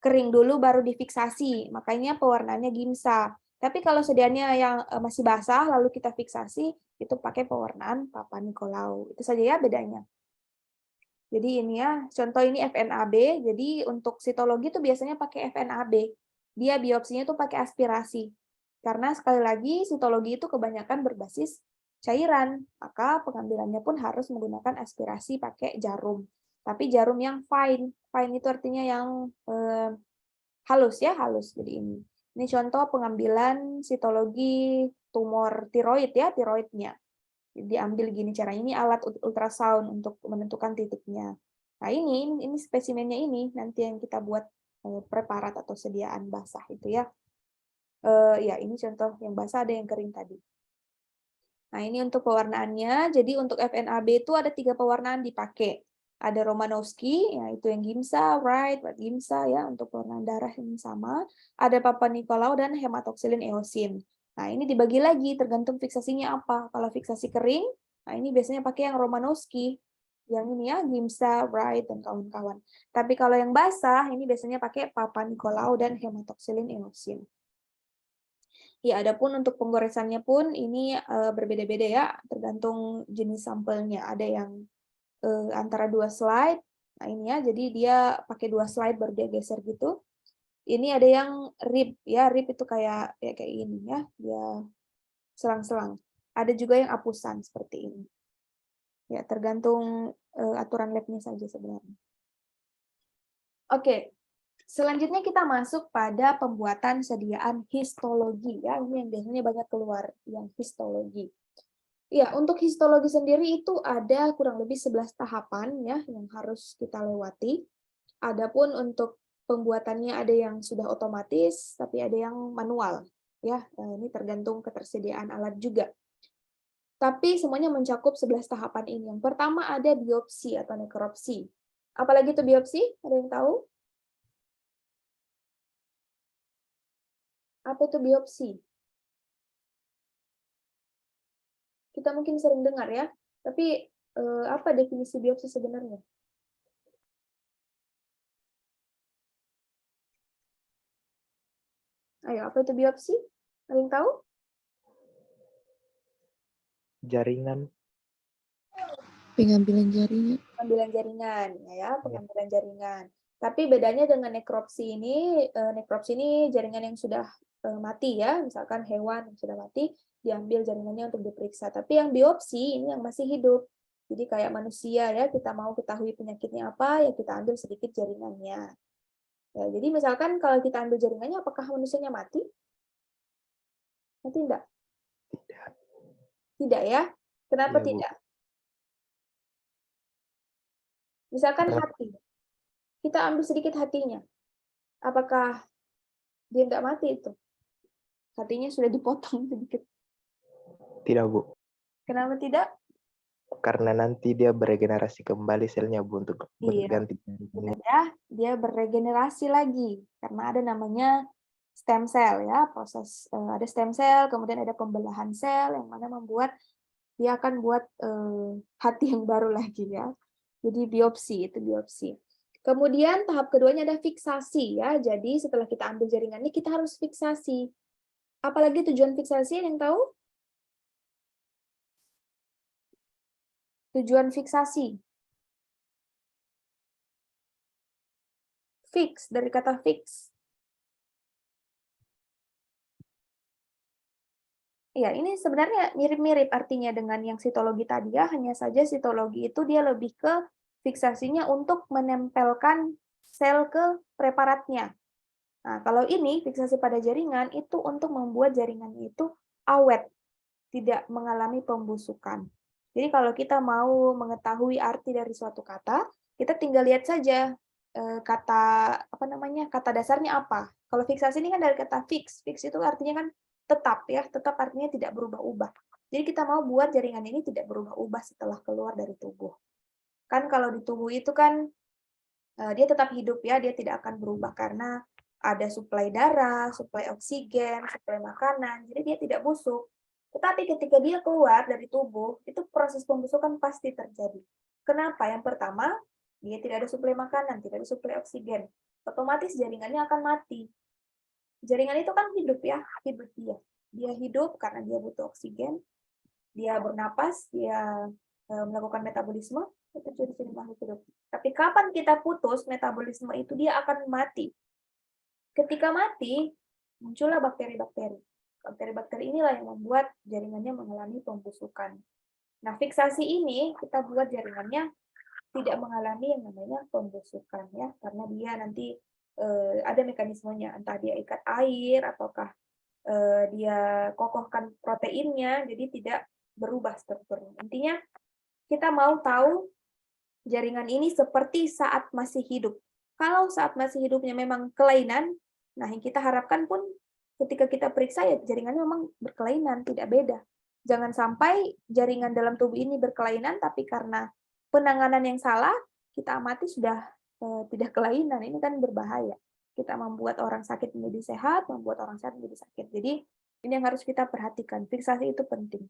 kering dulu baru difiksasi. Makanya pewarnaannya Gimsa. Tapi kalau sediaannya yang masih basah lalu kita fiksasi, itu pakai pewarnaan Papa Nicolau. Itu saja ya bedanya. Jadi ini ya, contoh ini FNAB. Jadi untuk sitologi itu biasanya pakai FNAB. Dia biopsinya tuh pakai aspirasi. Karena sekali lagi sitologi itu kebanyakan berbasis cairan, maka pengambilannya pun harus menggunakan aspirasi pakai jarum. Tapi jarum yang fine. Fine itu artinya yang halus ya, halus. Jadi ini. Ini contoh pengambilan sitologi tumor tiroid ya, tiroidnya. Diambil gini caranya, ini alat ultrasound untuk menentukan titiknya. Nah, ini spesimennya ini nanti yang kita buat preparat atau sediaan basah itu ya. Ya, ini contoh yang basah, ada yang kering tadi. Nah, ini untuk pewarnaannya. Jadi untuk FNAB itu ada 3 pewarnaan dipakai. Ada Romanowski, ya itu yang Giemsa, Wright, Giemsa ya untuk warna darah yang sama. Ada Papa Nicolau dan hematoksilin eosin. Nah, ini dibagi lagi tergantung fiksasinya apa. Kalau fiksasi kering, nah ini biasanya pakai yang Romanowski. Yang ini ya, Giemsa, Wright, dan kawan-kawan. Tapi kalau yang basah, ini biasanya pakai Papa Nicolau dan hematoksilin eosin. Ya, adapun untuk penggoresannya pun ini berbeda-beda ya, tergantung jenis sampelnya. Ada yang antara 2 slide. Nah, ini ya, jadi dia pakai 2 slide baru dia geser gitu. Ini ada yang rib ya, rib itu kayak ini ya, dia selang-selang. Ada juga yang apusan seperti ini. Ya, tergantung aturan labnya saja sebenarnya. Oke. Selanjutnya kita masuk pada pembuatan sediaan histologi ya. Ini yang biasanya banyak keluar yang histologi. Ya, untuk histologi sendiri itu ada kurang lebih 11 tahapan ya yang harus kita lewati. Adapun untuk pembuatannya ada yang sudah otomatis, tapi ada yang manual ya. Ini tergantung ketersediaan alat juga. Tapi semuanya mencakup 11 tahapan ini. Yang pertama ada biopsi atau nekropsi. Apalagi itu biopsi? Ada yang tahu? Apa itu biopsi? Kita mungkin sering dengar ya, tapi apa definisi biopsi sebenarnya? Ayo, apa itu biopsi? Ada yang tahu? Jaringan. Pengambilan jaringan. Pengambilan jaringan, ya, pengambilan jaringan. Tapi bedanya dengan nekropsi ini jaringan yang sudah mati ya, misalkan hewan yang sudah mati, diambil jaringannya untuk diperiksa. Tapi yang biopsi ini yang masih hidup. Jadi kayak manusia ya, kita mau ketahui penyakitnya apa, ya kita ambil sedikit jaringannya. Ya, jadi misalkan kalau kita ambil jaringannya, apakah manusianya mati? Mati enggak? Tidak. Tidak ya? Kenapa Ya, Bu. tidak? Misalkan hati, kita ambil sedikit hatinya. Apakah dia enggak mati itu? Hatinya sudah dipotong sedikit. Tidak, Bu. Kenapa tidak? Karena nanti dia beregenerasi kembali selnya, Bu, untuk berganti. Ya, dia beregenerasi lagi karena ada namanya stem cell ya, proses ada stem cell, kemudian ada pembelahan sel yang mana membuat dia akan buat hati yang baru lagi ya. Jadi biopsi, itu biopsi. Kemudian tahap keduanya ada fiksasi ya. Jadi setelah kita ambil jaringannya kita harus fiksasi. Apalagi tujuan fiksasi yang tahu? Tujuan fiksasi. Fix, dari kata fix. Ya, ini sebenarnya mirip-mirip artinya dengan yang sitologi tadi ya, hanya saja sitologi itu dia lebih ke fiksasinya untuk menempelkan sel ke preparatnya. Nah, kalau ini fiksasi pada jaringan itu untuk membuat jaringannya itu awet, tidak mengalami pembusukan. Jadi kalau kita mau mengetahui arti dari suatu kata, kita tinggal lihat saja kata kata dasarnya apa. Kalau fiksasi ini kan dari kata fix. Fix itu artinya kan tetap ya, tetap artinya tidak berubah-ubah. Jadi kita mau buat jaringan ini tidak berubah-ubah setelah keluar dari tubuh. Kan kalau di tubuh itu kan dia tetap hidup ya, dia tidak akan berubah karena ada suplai darah, suplai oksigen, suplai makanan, jadi dia tidak busuk. Tetapi ketika dia keluar dari tubuh, itu proses pembusukan pasti terjadi. Kenapa? Yang pertama, dia tidak ada suplai makanan, tidak ada suplai oksigen. Otomatis jaringannya akan mati. Jaringan itu kan hidup ya, hidup dia. Dia hidup karena dia butuh oksigen, dia bernapas, dia melakukan metabolisme, itu ciri-ciri makhluk hidup. Tapi kapan kita putus metabolisme itu, dia akan mati. Ketika mati, muncullah bakteri-bakteri. Bakteri-bakteri inilah yang membuat jaringannya mengalami pembusukan. Nah, fiksasi ini kita buat jaringannya tidak mengalami yang namanya pembusukan ya, karena dia nanti ada mekanismenya, entah dia ikat air ataukah dia kokohkan proteinnya, jadi tidak berubah strukturnya. Intinya kita mau tahu jaringan ini seperti saat masih hidup. Kalau saat masih hidupnya memang kelainan, nah yang kita harapkan pun ketika kita periksa ya jaringannya memang berkelainan, tidak beda. Jangan sampai jaringan dalam tubuh ini berkelainan, tapi karena penanganan yang salah, kita amati sudah tidak kelainan, ini kan berbahaya. Kita membuat orang sakit menjadi sehat, membuat orang sehat menjadi sakit. Jadi ini yang harus kita perhatikan, fiksasi itu penting.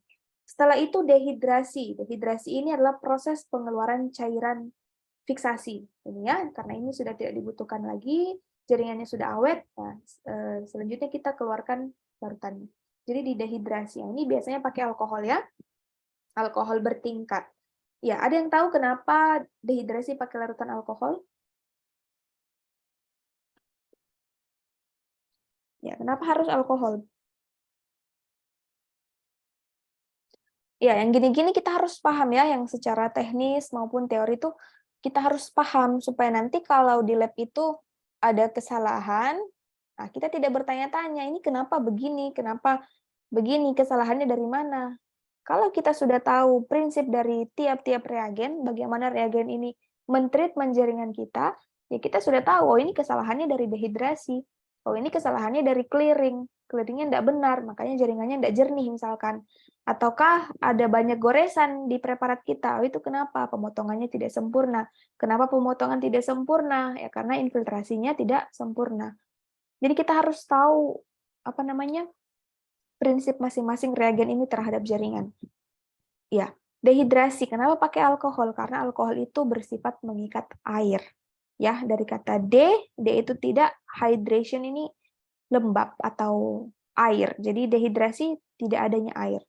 Setelah itu dehidrasi. Dehidrasi ini adalah proses pengeluaran cairan fiksasi. Ini ya, karena ini sudah tidak dibutuhkan lagi, jaringannya sudah awet, nah, selanjutnya kita keluarkan larutannya. Jadi di dehidrasi ini biasanya pakai alkohol ya, alkohol bertingkat. Ya, ada yang tahu kenapa dehidrasi pakai larutan alkohol? Ya, kenapa harus alkohol? Ya, yang gini-gini kita harus paham ya, yang secara teknis maupun teori itu kita harus paham supaya nanti kalau di lab itu ada kesalahan, nah kita tidak bertanya-tanya ini kenapa begini, kesalahannya dari mana. Kalau kita sudah tahu prinsip dari tiap-tiap reagen, bagaimana reagen ini men-treatment jaringan kita, ya kita sudah tahu, oh ini kesalahannya dari dehidrasi, oh ini kesalahannya dari clearingnya tidak benar, makanya jaringannya tidak jernih misalkan. Ataukah ada banyak goresan di preparat kita, oh itu kenapa? Pemotongannya tidak sempurna. Kenapa pemotongan tidak sempurna? Ya karena infiltrasinya tidak sempurna. Jadi kita harus tahu prinsip masing-masing reagen ini terhadap jaringan. Ya, dehidrasi. Kenapa pakai alkohol? Karena alkohol itu bersifat mengikat air. Ya, dari kata D itu tidak, hydration ini lembab atau air. Jadi dehidrasi tidak adanya air.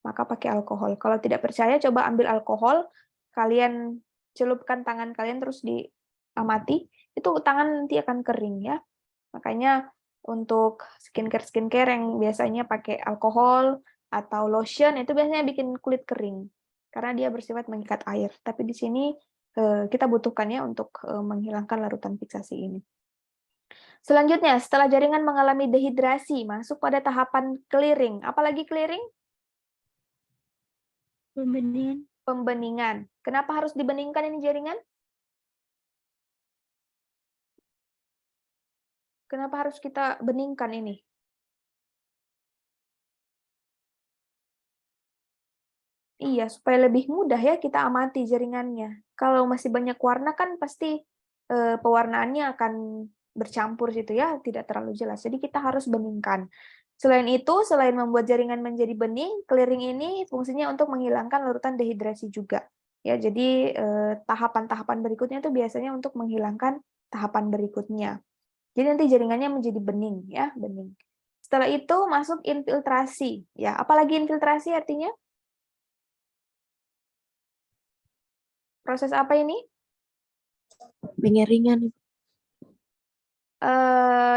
Maka pakai alkohol. Kalau tidak percaya, coba ambil alkohol, kalian celupkan tangan kalian terus diamati, itu tangan nanti akan kering ya. Makanya untuk skincare yang biasanya pakai alkohol atau lotion itu biasanya bikin kulit kering karena dia bersifat mengikat air. Tapi di sini kita butuhkannya untuk menghilangkan larutan fiksasi ini. Selanjutnya, setelah jaringan mengalami dehidrasi, masuk pada tahapan clearing. Apalagi clearing? Pembeningan. Pembeningan. Kenapa harus dibeningkan ini jaringan? Kenapa harus kita beningkan ini? Iya, supaya lebih mudah ya kita amati jaringannya. Kalau masih banyak warna kan pasti pewarnaannya akan bercampur situ ya, tidak terlalu jelas. Jadi kita harus beningkan. Selain itu, selain membuat jaringan menjadi bening, clearing ini fungsinya untuk menghilangkan larutan dehidrasi juga. Ya, jadi tahapan-tahapan berikutnya itu biasanya untuk menghilangkan tahapan berikutnya. Jadi nanti jaringannya menjadi bening ya, bening. Setelah itu masuk infiltrasi. Ya, apalagi infiltrasi artinya? Proses apa ini? Pengeringan.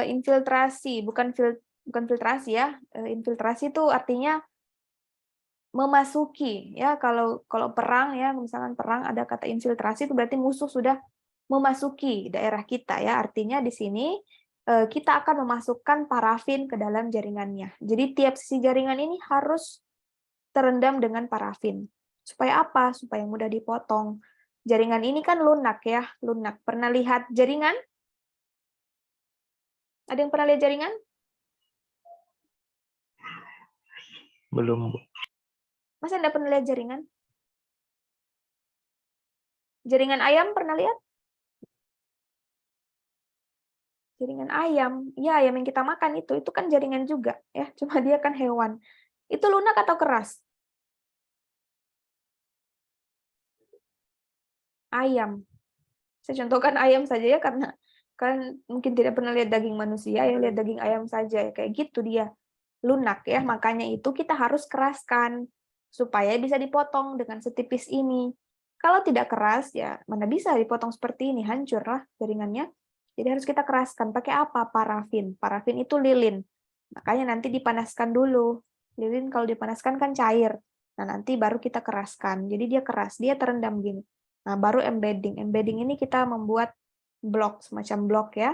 Infiltrasi, bukan filtrasi ya. Infiltrasi itu artinya memasuki ya. Kalau perang ya, misalkan perang ada kata infiltrasi itu berarti musuh sudah memasuki daerah kita ya. Artinya di sini kita akan memasukkan parafin ke dalam jaringannya. Jadi tiap sisi jaringan ini harus terendam dengan parafin. Supaya apa? Supaya mudah dipotong. Jaringan ini kan lunak ya, lunak. Pernah lihat jaringan? Ada yang pernah lihat jaringan? Belum, Bu. Masa Anda pernah lihat jaringan? Jaringan ayam pernah lihat? Jaringan ayam. Ya, ayam yang kita makan itu kan jaringan juga ya, cuma dia kan hewan. Itu lunak atau keras? Ayam. Saya contohkan ayam saja ya, karena kan mungkin tidak pernah lihat daging manusia, ya lihat daging ayam saja, ya kayak gitu dia. Lunak ya, makanya itu kita harus keraskan supaya bisa dipotong dengan setipis ini. Kalau tidak keras ya mana bisa dipotong seperti ini, hancurlah jaringannya. Jadi harus kita keraskan. Pakai apa? Parafin. Parafin itu lilin. Makanya nanti dipanaskan dulu. Lilin kalau dipanaskan kan cair. Nah, nanti baru kita keraskan. Jadi dia keras, dia terendam gini. Nah, baru embedding. Embedding ini kita membuat blok, semacam blok ya,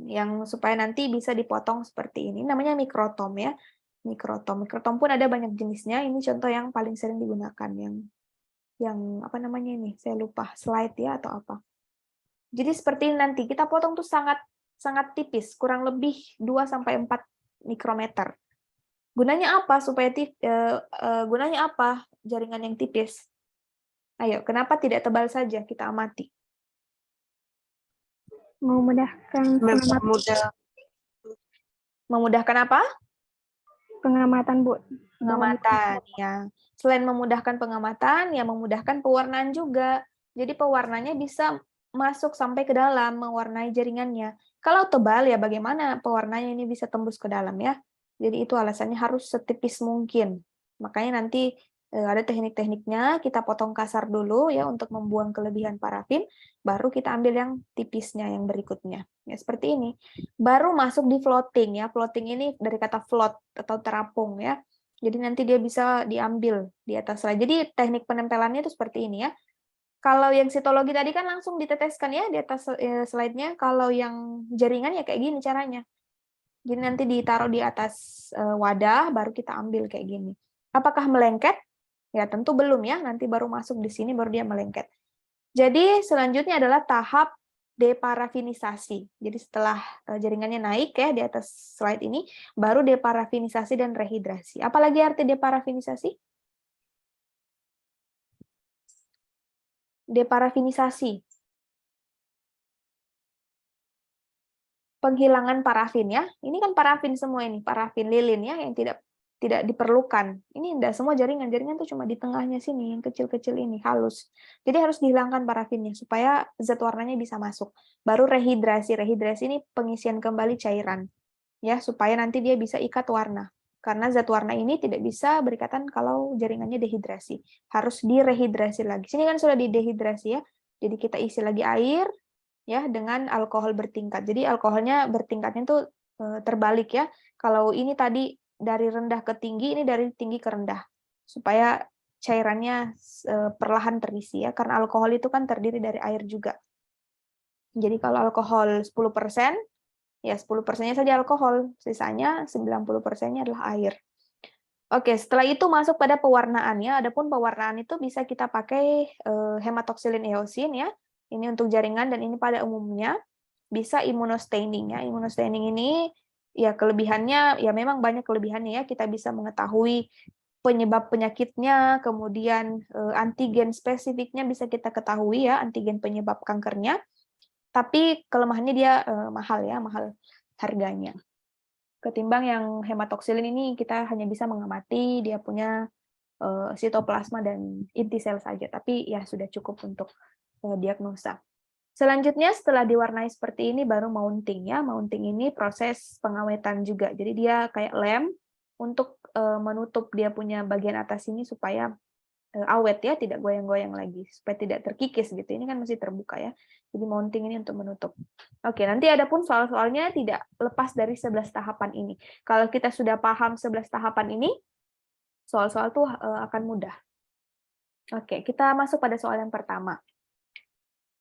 yang supaya nanti bisa dipotong seperti ini. Namanya mikrotom ya. Mikrotom. Mikrotom pun ada banyak jenisnya. Ini contoh yang paling sering digunakan, yang apa namanya ini? Saya lupa, slide ya atau apa. Jadi seperti ini nanti kita potong tuh sangat sangat tipis, kurang lebih 2 sampai 4 mikrometer. Gunanya apa? Gunanya apa jaringan yang tipis? Ayo, kenapa tidak tebal saja? Kita amati. Memudahkan Mempermudah Memudahkan apa? pengamatan, Bu. Pengamatan, ya. Selain memudahkan pengamatan, ya memudahkan pewarnaan juga. Jadi pewarnanya bisa masuk sampai ke dalam, mewarnai jaringannya. Kalau tebal, ya bagaimana pewarnanya ini bisa tembus ke dalam, ya. Jadi itu alasannya harus setipis mungkin. Makanya nanti ada teknik-tekniknya, kita potong kasar dulu ya untuk membuang kelebihan parafin, baru kita ambil yang tipisnya yang berikutnya. Ya seperti ini. Baru masuk di floating ya. Floating ini dari kata float atau terapung ya. Jadi nanti dia bisa diambil di atas slide. Jadi teknik penempelannya itu seperti ini ya. Kalau yang sitologi tadi kan langsung diteteskan ya di atas slide-nya. Kalau yang jaringan ya kayak gini caranya. Jadi nanti ditaruh di atas wadah, baru kita ambil kayak gini. Apakah melengket? Ya tentu belum ya, nanti baru masuk di sini baru dia melengket. Jadi selanjutnya adalah tahap deparafinisasi. Jadi setelah jaringannya naik ya di atas slide ini, baru deparafinisasi dan rehidrasi. Apalagi arti deparafinisasi? Deparafinisasi. Penghilangan parafin ya. Ini kan parafin semua ini, parafin lilin ya yang tidak diperlukan. Ini enggak semua jaringan tuh cuma di tengahnya sini, yang kecil-kecil ini, halus. Jadi harus dihilangkan parafinnya supaya zat warnanya bisa masuk. Baru rehidrasi. Rehidrasi ini pengisian kembali cairan. Ya, supaya nanti dia bisa ikat warna. Karena zat warna ini tidak bisa berikatan kalau jaringannya dehidrasi. Harus direhidrasi lagi. Sini kan sudah didehidrasi ya. Jadi kita isi lagi air ya dengan alkohol bertingkat. Jadi alkoholnya bertingkatnya itu terbalik ya. Kalau ini tadi dari rendah ke tinggi, ini dari tinggi ke rendah. Supaya cairannya perlahan terisi ya, karena alkohol itu kan terdiri dari air juga. Jadi kalau alkohol 10%, ya 10%-nya saja alkohol, sisanya 90%-nya adalah air. Oke, setelah itu masuk pada pewarnaan ya. Adapun pewarnaan itu bisa kita pakai hematoksilin eosin ya. Ini untuk jaringan dan ini pada umumnya bisa immunostaining ya. Immunostaining ini ya kelebihannya ya memang banyak kelebihannya ya. Kita bisa mengetahui penyebab penyakitnya, kemudian antigen spesifiknya bisa kita ketahui ya, antigen penyebab kankernya. Tapi kelemahannya dia mahal ya, mahal harganya. Ketimbang yang hematoksilin ini kita hanya bisa mengamati dia punya sitoplasma dan inti sel saja, tapi ya sudah cukup untuk diagnosa. Selanjutnya setelah diwarnai seperti ini baru mounting ya. Mounting ini proses pengawetan juga. Jadi dia kayak lem untuk menutup dia punya bagian atas ini supaya awet ya, tidak goyang-goyang lagi, supaya tidak terkikis gitu. Ini kan masih terbuka ya. Jadi mounting ini untuk menutup. Oke, nanti ada pun soal-soalnya tidak lepas dari 11 tahapan ini. Kalau kita sudah paham 11 tahapan ini, soal-soal tuh akan mudah. Oke, kita masuk pada soal yang pertama.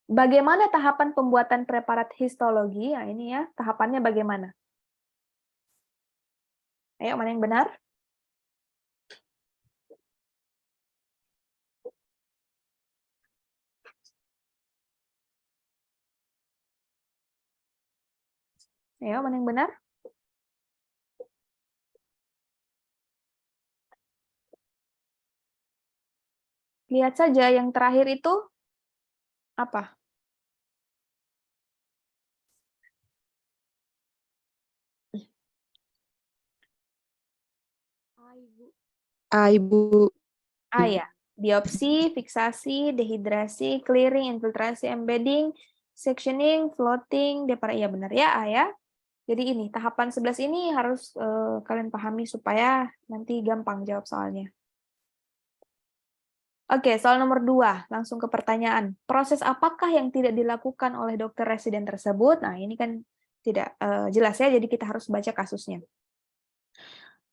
Bagaimana tahapan pembuatan preparat histologi? Nah, ini ya, tahapannya bagaimana? Ayo, mana yang benar? Ayo, mana yang benar? Lihat saja yang terakhir itu apa? Ibu. A ya, biopsi, fiksasi, dehidrasi, clearing, infiltrasi, embedding, sectioning, floating, ya benar ya A ya. Jadi ini tahapan 11 ini harus kalian pahami supaya nanti gampang jawab soalnya. Oke, soal nomor 2, langsung ke pertanyaan. Proses apakah yang tidak dilakukan oleh dokter residen tersebut? Nah, ini kan tidak jelas ya, jadi kita harus baca kasusnya.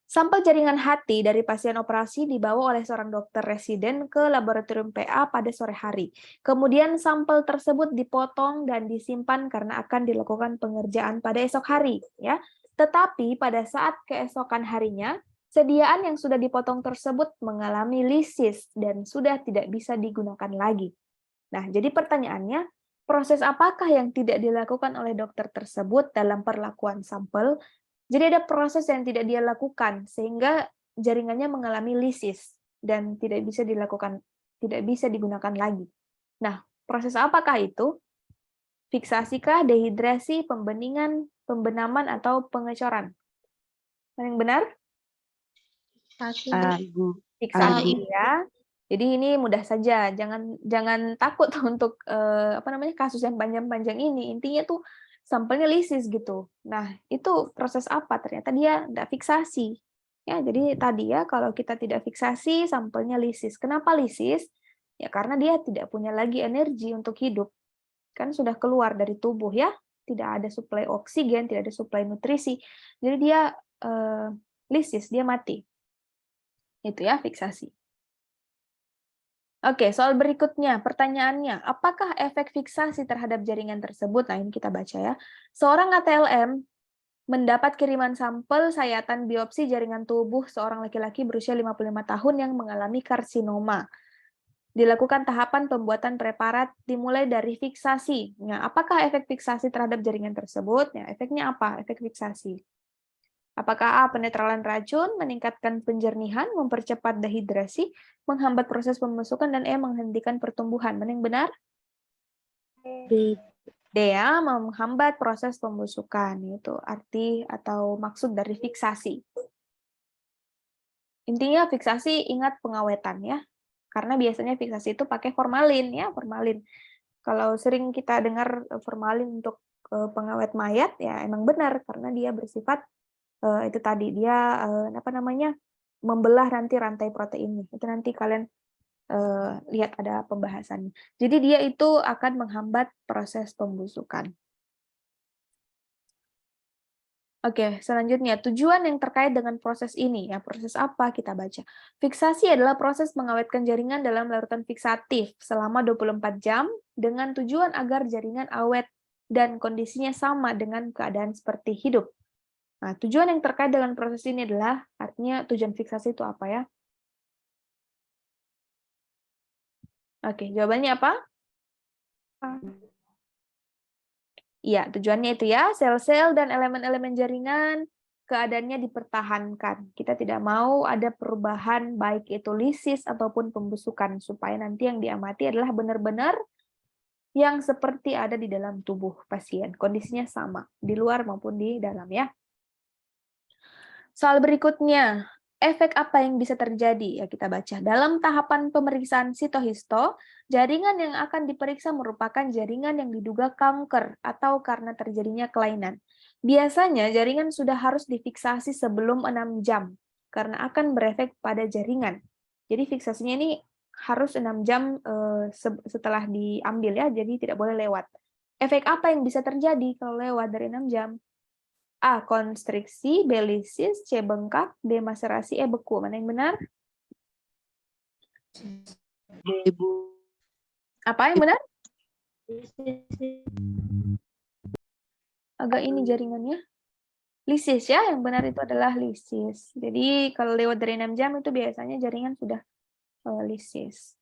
Sampel jaringan hati dari pasien operasi dibawa oleh seorang dokter residen ke laboratorium PA pada sore hari. Kemudian sampel tersebut dipotong dan disimpan karena akan dilakukan pengerjaan pada esok hari, ya. Tetapi pada saat keesokan harinya, sediaan yang sudah dipotong tersebut mengalami lisis dan sudah tidak bisa digunakan lagi. Nah, jadi pertanyaannya, proses apakah yang tidak dilakukan oleh dokter tersebut dalam perlakuan sampel? Jadi ada proses yang tidak dia lakukan sehingga jaringannya mengalami lisis dan tidak bisa dilakukan tidak bisa digunakan lagi. Nah, proses apakah itu? Fiksasikah, dehidrasi, pembeningan, pembenaman, atau pengecoran? Mana yang benar? Fiksasi ya. Jadi ini mudah saja, jangan takut untuk kasus yang panjang-panjang ini. Intinya tuh sampelnya lisis gitu. Nah, itu proses apa? Ternyata dia tidak fiksasi. Ya, jadi tadi ya kalau kita tidak fiksasi, sampelnya lisis. Kenapa lisis? Ya karena dia tidak punya lagi energi untuk hidup. Kan sudah keluar dari tubuh ya, tidak ada suplai oksigen, tidak ada suplai nutrisi. Jadi dia lisis, dia mati. Itu ya fiksasi. Oke, soal berikutnya, pertanyaannya, apakah efek fiksasi terhadap jaringan tersebut? Nah, ini kita baca ya. Seorang ATLM mendapat kiriman sampel sayatan biopsi jaringan tubuh seorang laki-laki berusia 55 tahun yang mengalami karsinoma. Dilakukan tahapan pembuatan preparat dimulai dari fiksasi. Nah, apakah efek fiksasi terhadap jaringan tersebut? Nah, efeknya apa? Efek fiksasi. Apakah A, penetralan racun, meningkatkan penjernihan, mempercepat dehidrasi, menghambat proses pembusukan, dan E, menghentikan pertumbuhan? Mana yang benar? D ya, menghambat proses pembusukan. Itu arti atau maksud dari fiksasi. Intinya fiksasi, ingat pengawetan ya. Karena biasanya fiksasi itu pakai formalin ya, formalin. Kalau sering kita dengar formalin untuk pengawet mayat ya emang benar karena dia bersifat itu tadi dia membelah nanti rantai proteinnya. Itu nanti kalian lihat ada pembahasannya. Jadi dia itu akan menghambat proses pembusukan. Oke, selanjutnya tujuan yang terkait dengan proses ini ya, proses apa kita baca. Fiksasi adalah proses mengawetkan jaringan dalam larutan fiksatif selama 24 jam dengan tujuan agar jaringan awet dan kondisinya sama dengan keadaan seperti hidup. Nah, tujuan yang terkait dengan proses ini adalah artinya tujuan fiksasi itu apa ya? Oke, jawabannya apa? Iya, tujuannya itu ya, sel-sel dan elemen-elemen jaringan keadaannya dipertahankan. Kita tidak mau ada perubahan baik itu lisis ataupun pembusukan supaya nanti yang diamati adalah benar-benar yang seperti ada di dalam tubuh pasien. Kondisinya sama di luar maupun di dalam ya. Soal berikutnya, efek apa yang bisa terjadi? Ya kita baca. Dalam tahapan pemeriksaan sitohisto, jaringan yang akan diperiksa merupakan jaringan yang diduga kanker atau karena terjadinya kelainan. Biasanya jaringan sudah harus difiksasi sebelum 6 jam karena akan berefek pada jaringan. Jadi fiksasinya ini harus 6 jam setelah diambil ya, jadi tidak boleh lewat. Efek apa yang bisa terjadi kalau lewat dari 6 jam? A. Konstriksi, B. lisis, C. bengkak, D. maserasi, E. beku. Mana yang benar? Apa yang benar? Agak ini jaringannya. Lisis ya, yang benar itu adalah lisis. Jadi kalau lewat dari 6 jam itu biasanya jaringan sudah lisis.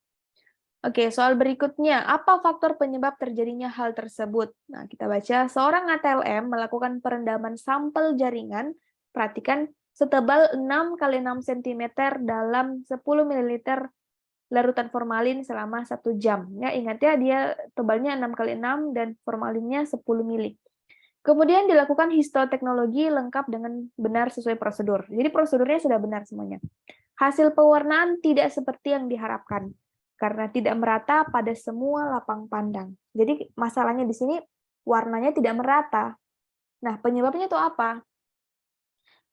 Oke, soal berikutnya, apa faktor penyebab terjadinya hal tersebut? Nah, kita baca, seorang ATLM melakukan perendaman sampel jaringan, perhatikan, setebal 6 x 6 cm dalam 10 ml larutan formalin selama 1 jam. Ya, ingat ya, dia tebalnya 6 x 6 dan formalinnya 10 ml. Kemudian dilakukan histoteknologi lengkap dengan benar sesuai prosedur. Jadi prosedurnya sudah benar semuanya. Hasil pewarnaan tidak seperti yang diharapkan karena tidak merata pada semua lapang pandang. Jadi masalahnya di sini warnanya tidak merata. Nah, penyebabnya itu apa?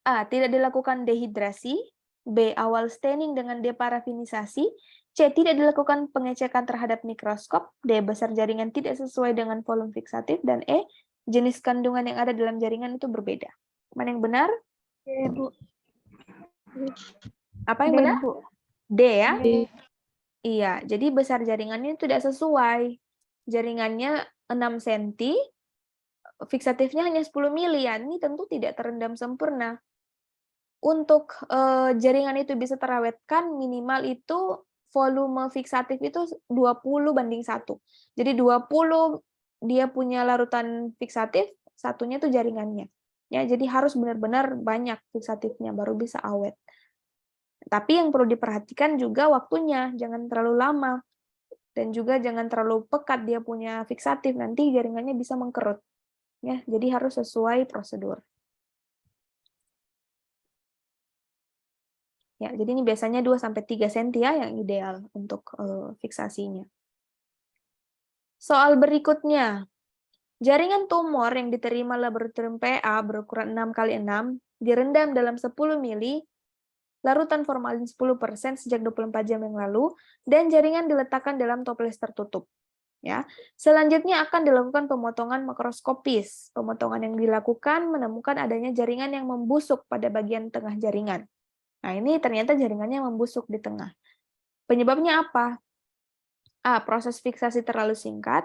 A. Tidak dilakukan dehidrasi. B. Awal staining dengan deparafinisasi. C. Tidak dilakukan pengecekan terhadap mikroskop. D. Besar jaringan tidak sesuai dengan volume fiksatif. Dan E. Jenis kandungan yang ada dalam jaringan itu berbeda. Mana yang benar? D, Bu. Apa yang D, benar? Bu. D ya? Iya, jadi besar jaringannya tidak sesuai. Jaringannya 6 cm, fiksatifnya hanya 10 mili, ya ini tentu tidak terendam sempurna. Untuk jaringan itu bisa terawetkan, minimal itu volume fiksatif itu 20:1. Jadi 20 dia punya larutan fiksatif, satunya itu jaringannya. Ya, jadi harus benar-benar banyak fiksatifnya baru bisa awet. Tapi yang perlu diperhatikan juga waktunya, jangan terlalu lama. Dan juga jangan terlalu pekat dia punya fiksatif, nanti jaringannya bisa mengkerut. Ya, jadi harus sesuai prosedur. Ya, jadi ini biasanya 2-3 cm ya yang ideal untuk fiksasinya. Soal berikutnya, jaringan tumor yang diterima laboratorium PA berukuran 6x6 direndam dalam 10 mili larutan formalin 10% sejak 24 jam yang lalu, dan jaringan diletakkan dalam toples tertutup. Ya. Selanjutnya akan dilakukan pemotongan makroskopis. Pemotongan yang dilakukan menemukan adanya jaringan yang membusuk pada bagian tengah jaringan. Nah, ini ternyata jaringannya membusuk di tengah. Penyebabnya apa? A. Proses fiksasi terlalu singkat.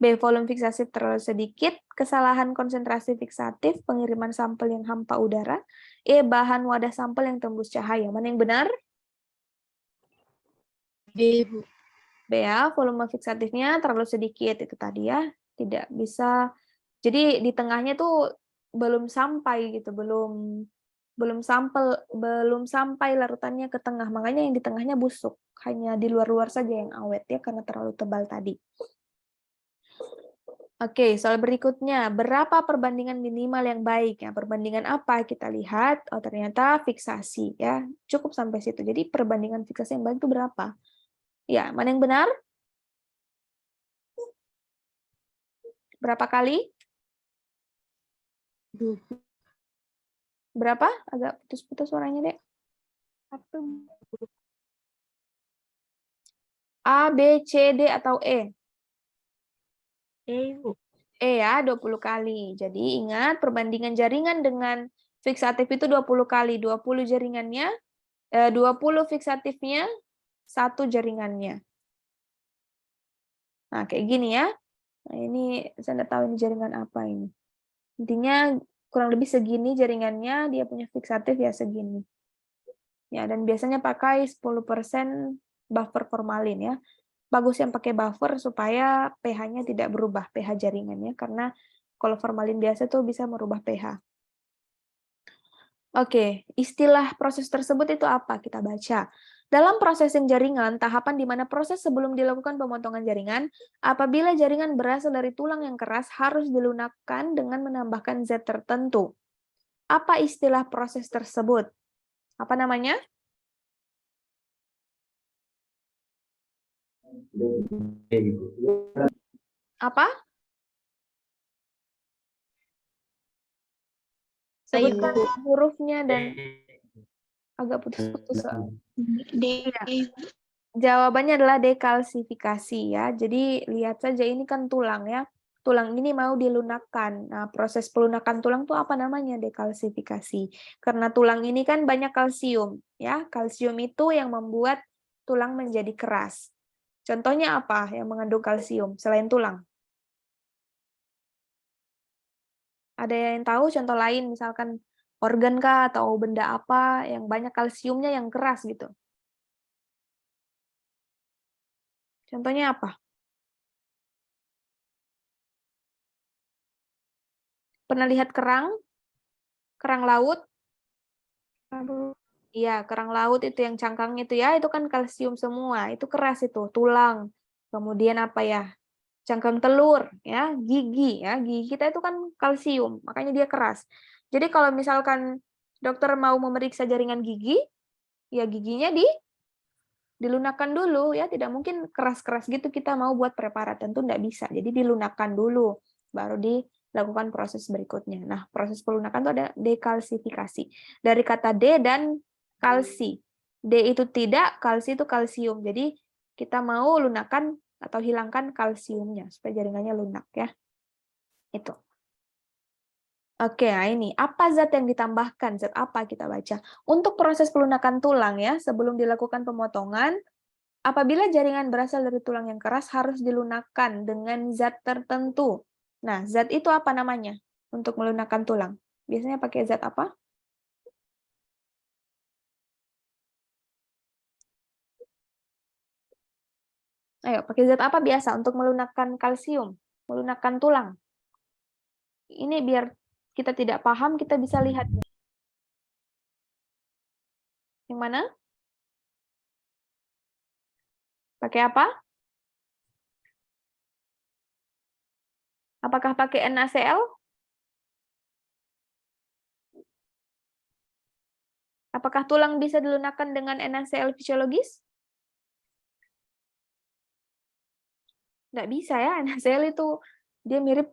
B. Volume fiksasi terlalu sedikit. Kesalahan konsentrasi fiksatif, pengiriman sampel yang hampa udara. E. Bahan wadah sampel yang tembus cahaya. Mana yang benar? B, Bu. B ya, volume fiksatifnya terlalu sedikit itu tadi ya. Tidak bisa. Jadi di tengahnya tuh belum sampai gitu, belum sampai larutannya ke tengah, makanya yang di tengahnya busuk, hanya di luar-luar saja yang awet ya karena terlalu tebal tadi. Oke, soal berikutnya, berapa perbandingan minimal yang baik? Ya, perbandingan apa? Kita lihat, oh ternyata fiksasi ya, cukup sampai situ. Jadi perbandingan fiksasi yang baik itu berapa? Ya, mana yang benar? Berapa kali? 20. Berapa? Agak putus-putus suaranya, Dek. 1. A, B, C, D, atau E? E, Bu. E ya, 20 kali. Jadi ingat, perbandingan jaringan dengan fiksatif itu 20 kali. 20 jaringannya, 20 fiksatifnya, 1 jaringannya. Nah, kayak gini ya. Nah, ini saya nggak tahu ini jaringan apa ini. Intinya kurang lebih segini jaringannya, dia punya fiksatif ya segini. Ya, dan biasanya pakai 10% buffer formalin ya. Bagus yang pakai buffer supaya pH-nya tidak berubah, pH jaringannya, karena kalau formalin biasa tuh bisa merubah pH. Oke, istilah proses tersebut itu apa? Kita baca. Dalam processing jaringan, tahapan di mana proses sebelum dilakukan pemotongan jaringan, apabila jaringan berasal dari tulang yang keras, harus dilunakkan dengan menambahkan zat tertentu. Apa istilah proses tersebut? Apa namanya? Apa? Sebutkan hurufnya dan agak putus-putus. D. Jawabannya adalah dekalsifikasi ya. Jadi lihat saja ini kan tulang ya. Tulang ini mau dilunakkan. Nah, proses pelunakan tulang itu apa namanya? Dekalsifikasi. Karena tulang ini kan banyak kalsium ya. Kalsium itu yang membuat tulang menjadi keras. Contohnya apa yang mengandung kalsium selain tulang? Ada yang tahu contoh lain misalkan organ kah atau benda apa yang banyak kalsiumnya yang keras gitu? Contohnya apa? Pernah lihat kerang? Kerang laut? Iya, kerang laut itu yang cangkangnya itu ya, itu kan kalsium semua. Itu keras itu, tulang. Kemudian apa ya? Cangkang telur, ya, gigi ya. Gigi kita itu kan kalsium, makanya dia keras. Jadi kalau misalkan dokter mau memeriksa jaringan gigi, ya giginya dilunakkan dulu ya, tidak mungkin keras-keras gitu kita mau buat preparat, tentu tidak bisa. Jadi dilunakkan dulu, baru dilakukan proses berikutnya. Nah, proses pelunakan itu ada dekalsifikasi. Dari kata D dan kalsi. D itu tidak, kalsi itu kalsium. Jadi kita mau lunakan atau hilangkan kalsiumnya supaya jaringannya lunak ya. Itu. Oke, nah ini apa zat yang ditambahkan? Zat apa kita baca? Untuk proses pelunakan tulang ya, sebelum dilakukan pemotongan, apabila jaringan berasal dari tulang yang keras harus dilunakkan dengan zat tertentu. Nah, zat itu apa namanya? Untuk melunakkan tulang. Biasanya pakai zat apa? Ayo, pakai zat apa biasa untuk melunakkan kalsium, melunakkan tulang? Ini biar kita tidak paham, kita bisa lihat. Yang mana? Pakai apa? Apakah pakai NaCl? Apakah tulang bisa dilunakkan dengan NaCl fisiologis? Nggak bisa ya, NaCl itu dia mirip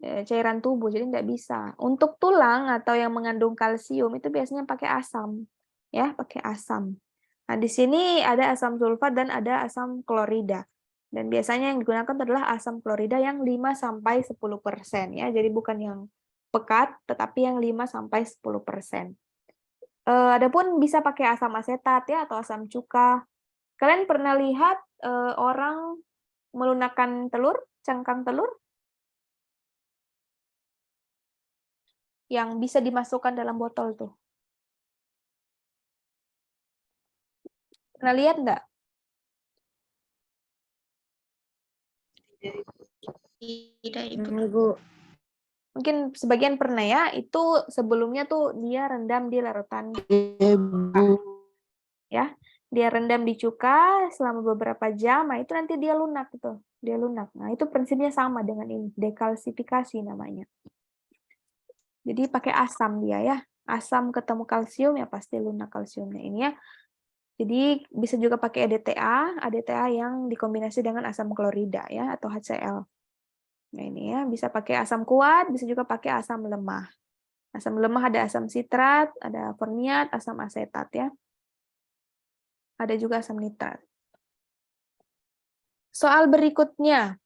cairan tubuh, jadi nggak bisa. Untuk tulang atau yang mengandung kalsium itu biasanya pakai asam, ya, pakai asam. Nah, di sini ada asam sulfat dan ada asam klorida. Dan biasanya yang digunakan adalah asam klorida yang 5-10%, ya. Jadi bukan yang pekat, tetapi yang 5-10%. Adapun bisa pakai asam asetat ya atau asam cuka. Kalian pernah lihat orang melunakkan telur, cangkang telur? Yang bisa dimasukkan dalam botol tuh. Pernah lihat nggak? Tidak, Ibu. Mungkin sebagian pernah ya, itu sebelumnya tuh dia rendam di larutan ya. Dia rendam di cuka selama beberapa jam, nah itu nanti dia lunak gitu. Dia lunak. Nah, itu prinsipnya sama dengan ini, dekalsifikasi namanya. Jadi pakai asam dia ya. Asam ketemu kalsium ya pasti lunak kalsiumnya ini ya. Jadi bisa juga pakai ADTA yang dikombinasi dengan asam klorida ya atau HCl. Nah, ini ya bisa pakai asam kuat, bisa juga pakai asam lemah. Asam lemah ada asam sitrat, ada formiat, asam asetat ya. Ada juga asam nitrat. Soal berikutnya.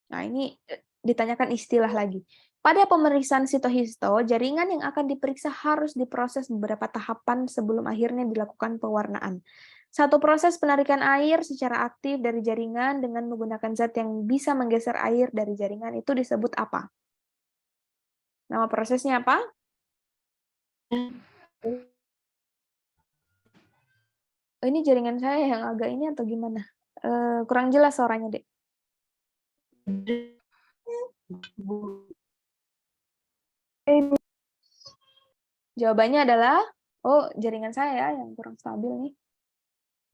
Nah, ini ditanyakan istilah lagi. Pada pemeriksaan sitohisto, jaringan yang akan diperiksa harus diproses beberapa tahapan sebelum akhirnya dilakukan pewarnaan. Satu proses penarikan air secara aktif dari jaringan dengan menggunakan zat yang bisa menggeser air dari jaringan itu disebut apa? Nama prosesnya apa? Ini jaringan saya yang agak ini atau gimana? Kurang jelas suaranya, Dek. Jawabannya adalah, jaringan saya yang kurang stabil nih.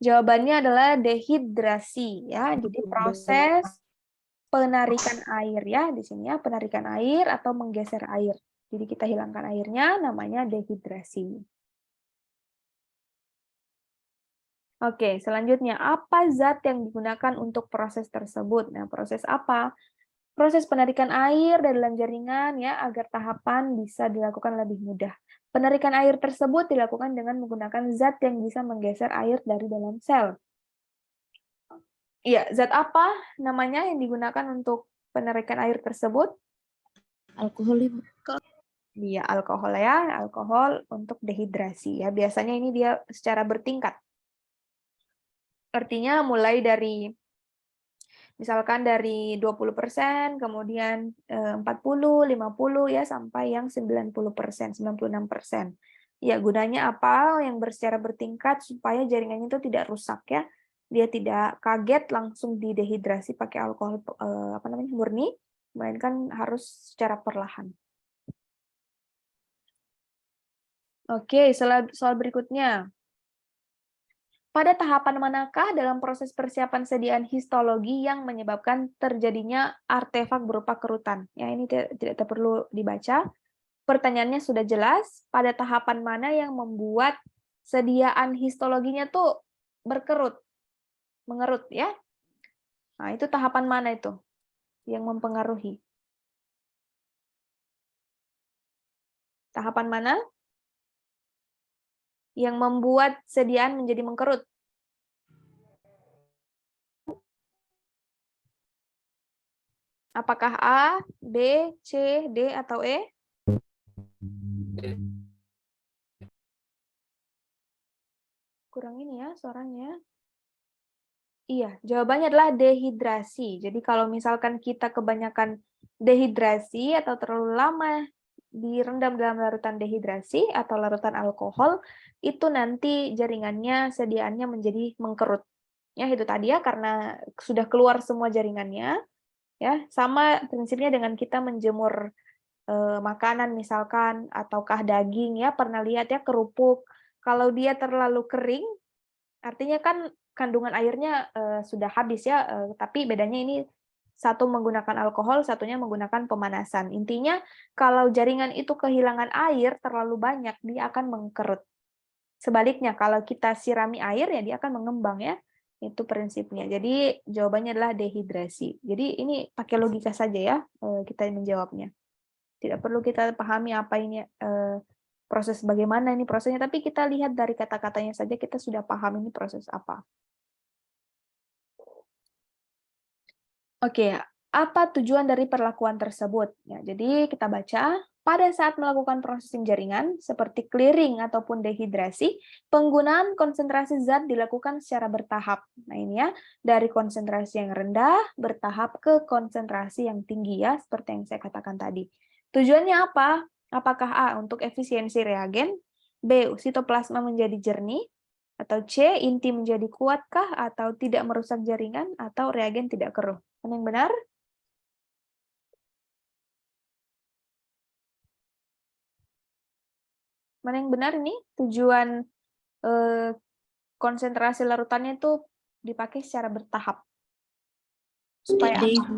Jawabannya adalah dehidrasi ya. Jadi proses penarikan air ya di sini ya, penarikan air atau menggeser air. Jadi kita hilangkan airnya, namanya dehidrasi. Oke, selanjutnya apa zat yang digunakan untuk proses tersebut? Nah, proses apa? Proses penarikan air dari dalam jaringan ya agar tahapan bisa dilakukan lebih mudah. Penarikan air tersebut dilakukan dengan menggunakan zat yang bisa menggeser air dari dalam sel. Iya, zat apa namanya yang digunakan untuk penarikan air tersebut? Alkohol, Ibu. Iya, alkohol ya, alkohol untuk dehidrasi ya. Biasanya ini dia secara bertingkat. Artinya mulai dari misalkan dari 20%, kemudian 40, 50 ya sampai yang 90%, 96%. Ya, gunanya apa? Yang secara bertingkat supaya jaringannya itu tidak rusak ya. Dia tidak kaget langsung didehidrasi pakai alkohol murni, melainkan harus secara perlahan. Oke, soal berikutnya. Pada tahapan manakah dalam proses persiapan sediaan histologi yang menyebabkan terjadinya artefak berupa kerutan? Ya, ini tidak perlu dibaca. Pertanyaannya sudah jelas. Pada tahapan mana yang membuat sediaan histologinya tuh berkerut, mengerut ya? Nah, itu tahapan mana itu yang mempengaruhi? Tahapan mana yang membuat sediaan menjadi mengkerut? Apakah A, B, C, D, atau E? Kurang ini ya suaranya. Iya, jawabannya adalah dehidrasi. Jadi kalau misalkan kita kebanyakan dehidrasi atau terlalu lama direndam dalam larutan dehidrasi atau larutan alkohol, itu nanti jaringannya sediaannya menjadi mengkerut. Ya, itu tadi ya karena sudah keluar semua jaringannya. Ya, sama prinsipnya dengan kita menjemur makanan misalkan ataukah daging ya, pernah lihat ya kerupuk. Kalau dia terlalu kering Artinya kan kandungan airnya sudah habis ya, tapi bedanya ini satu menggunakan alkohol, satunya menggunakan pemanasan. Intinya kalau jaringan itu kehilangan air terlalu banyak, dia akan mengkerut. Sebaliknya kalau kita sirami air ya dia akan mengembang ya. Itu prinsipnya. Jadi jawabannya adalah dehidrasi. Jadi ini pakai logika saja ya kita menjawabnya. Tidak perlu kita pahami apa ini proses bagaimana ini prosesnya, tapi kita lihat dari kata-katanya saja kita sudah paham ini proses apa. Oke, apa tujuan dari perlakuan tersebut? Ya, jadi kita baca, pada saat melakukan processing jaringan, seperti clearing ataupun dehidrasi, penggunaan konsentrasi zat dilakukan secara bertahap. Nah ini ya, dari konsentrasi yang rendah, bertahap ke konsentrasi yang tinggi ya, seperti yang saya katakan tadi. Tujuannya apa? Apakah A, untuk efisiensi reagen, B, sitoplasma menjadi jernih, atau C, inti menjadi kuatkah, atau tidak merusak jaringan, atau reagen tidak keruh. Mana yang benar? Mana yang benar ini? Tujuan konsentrasi larutannya itu dipakai secara bertahap. Supaya D, apa?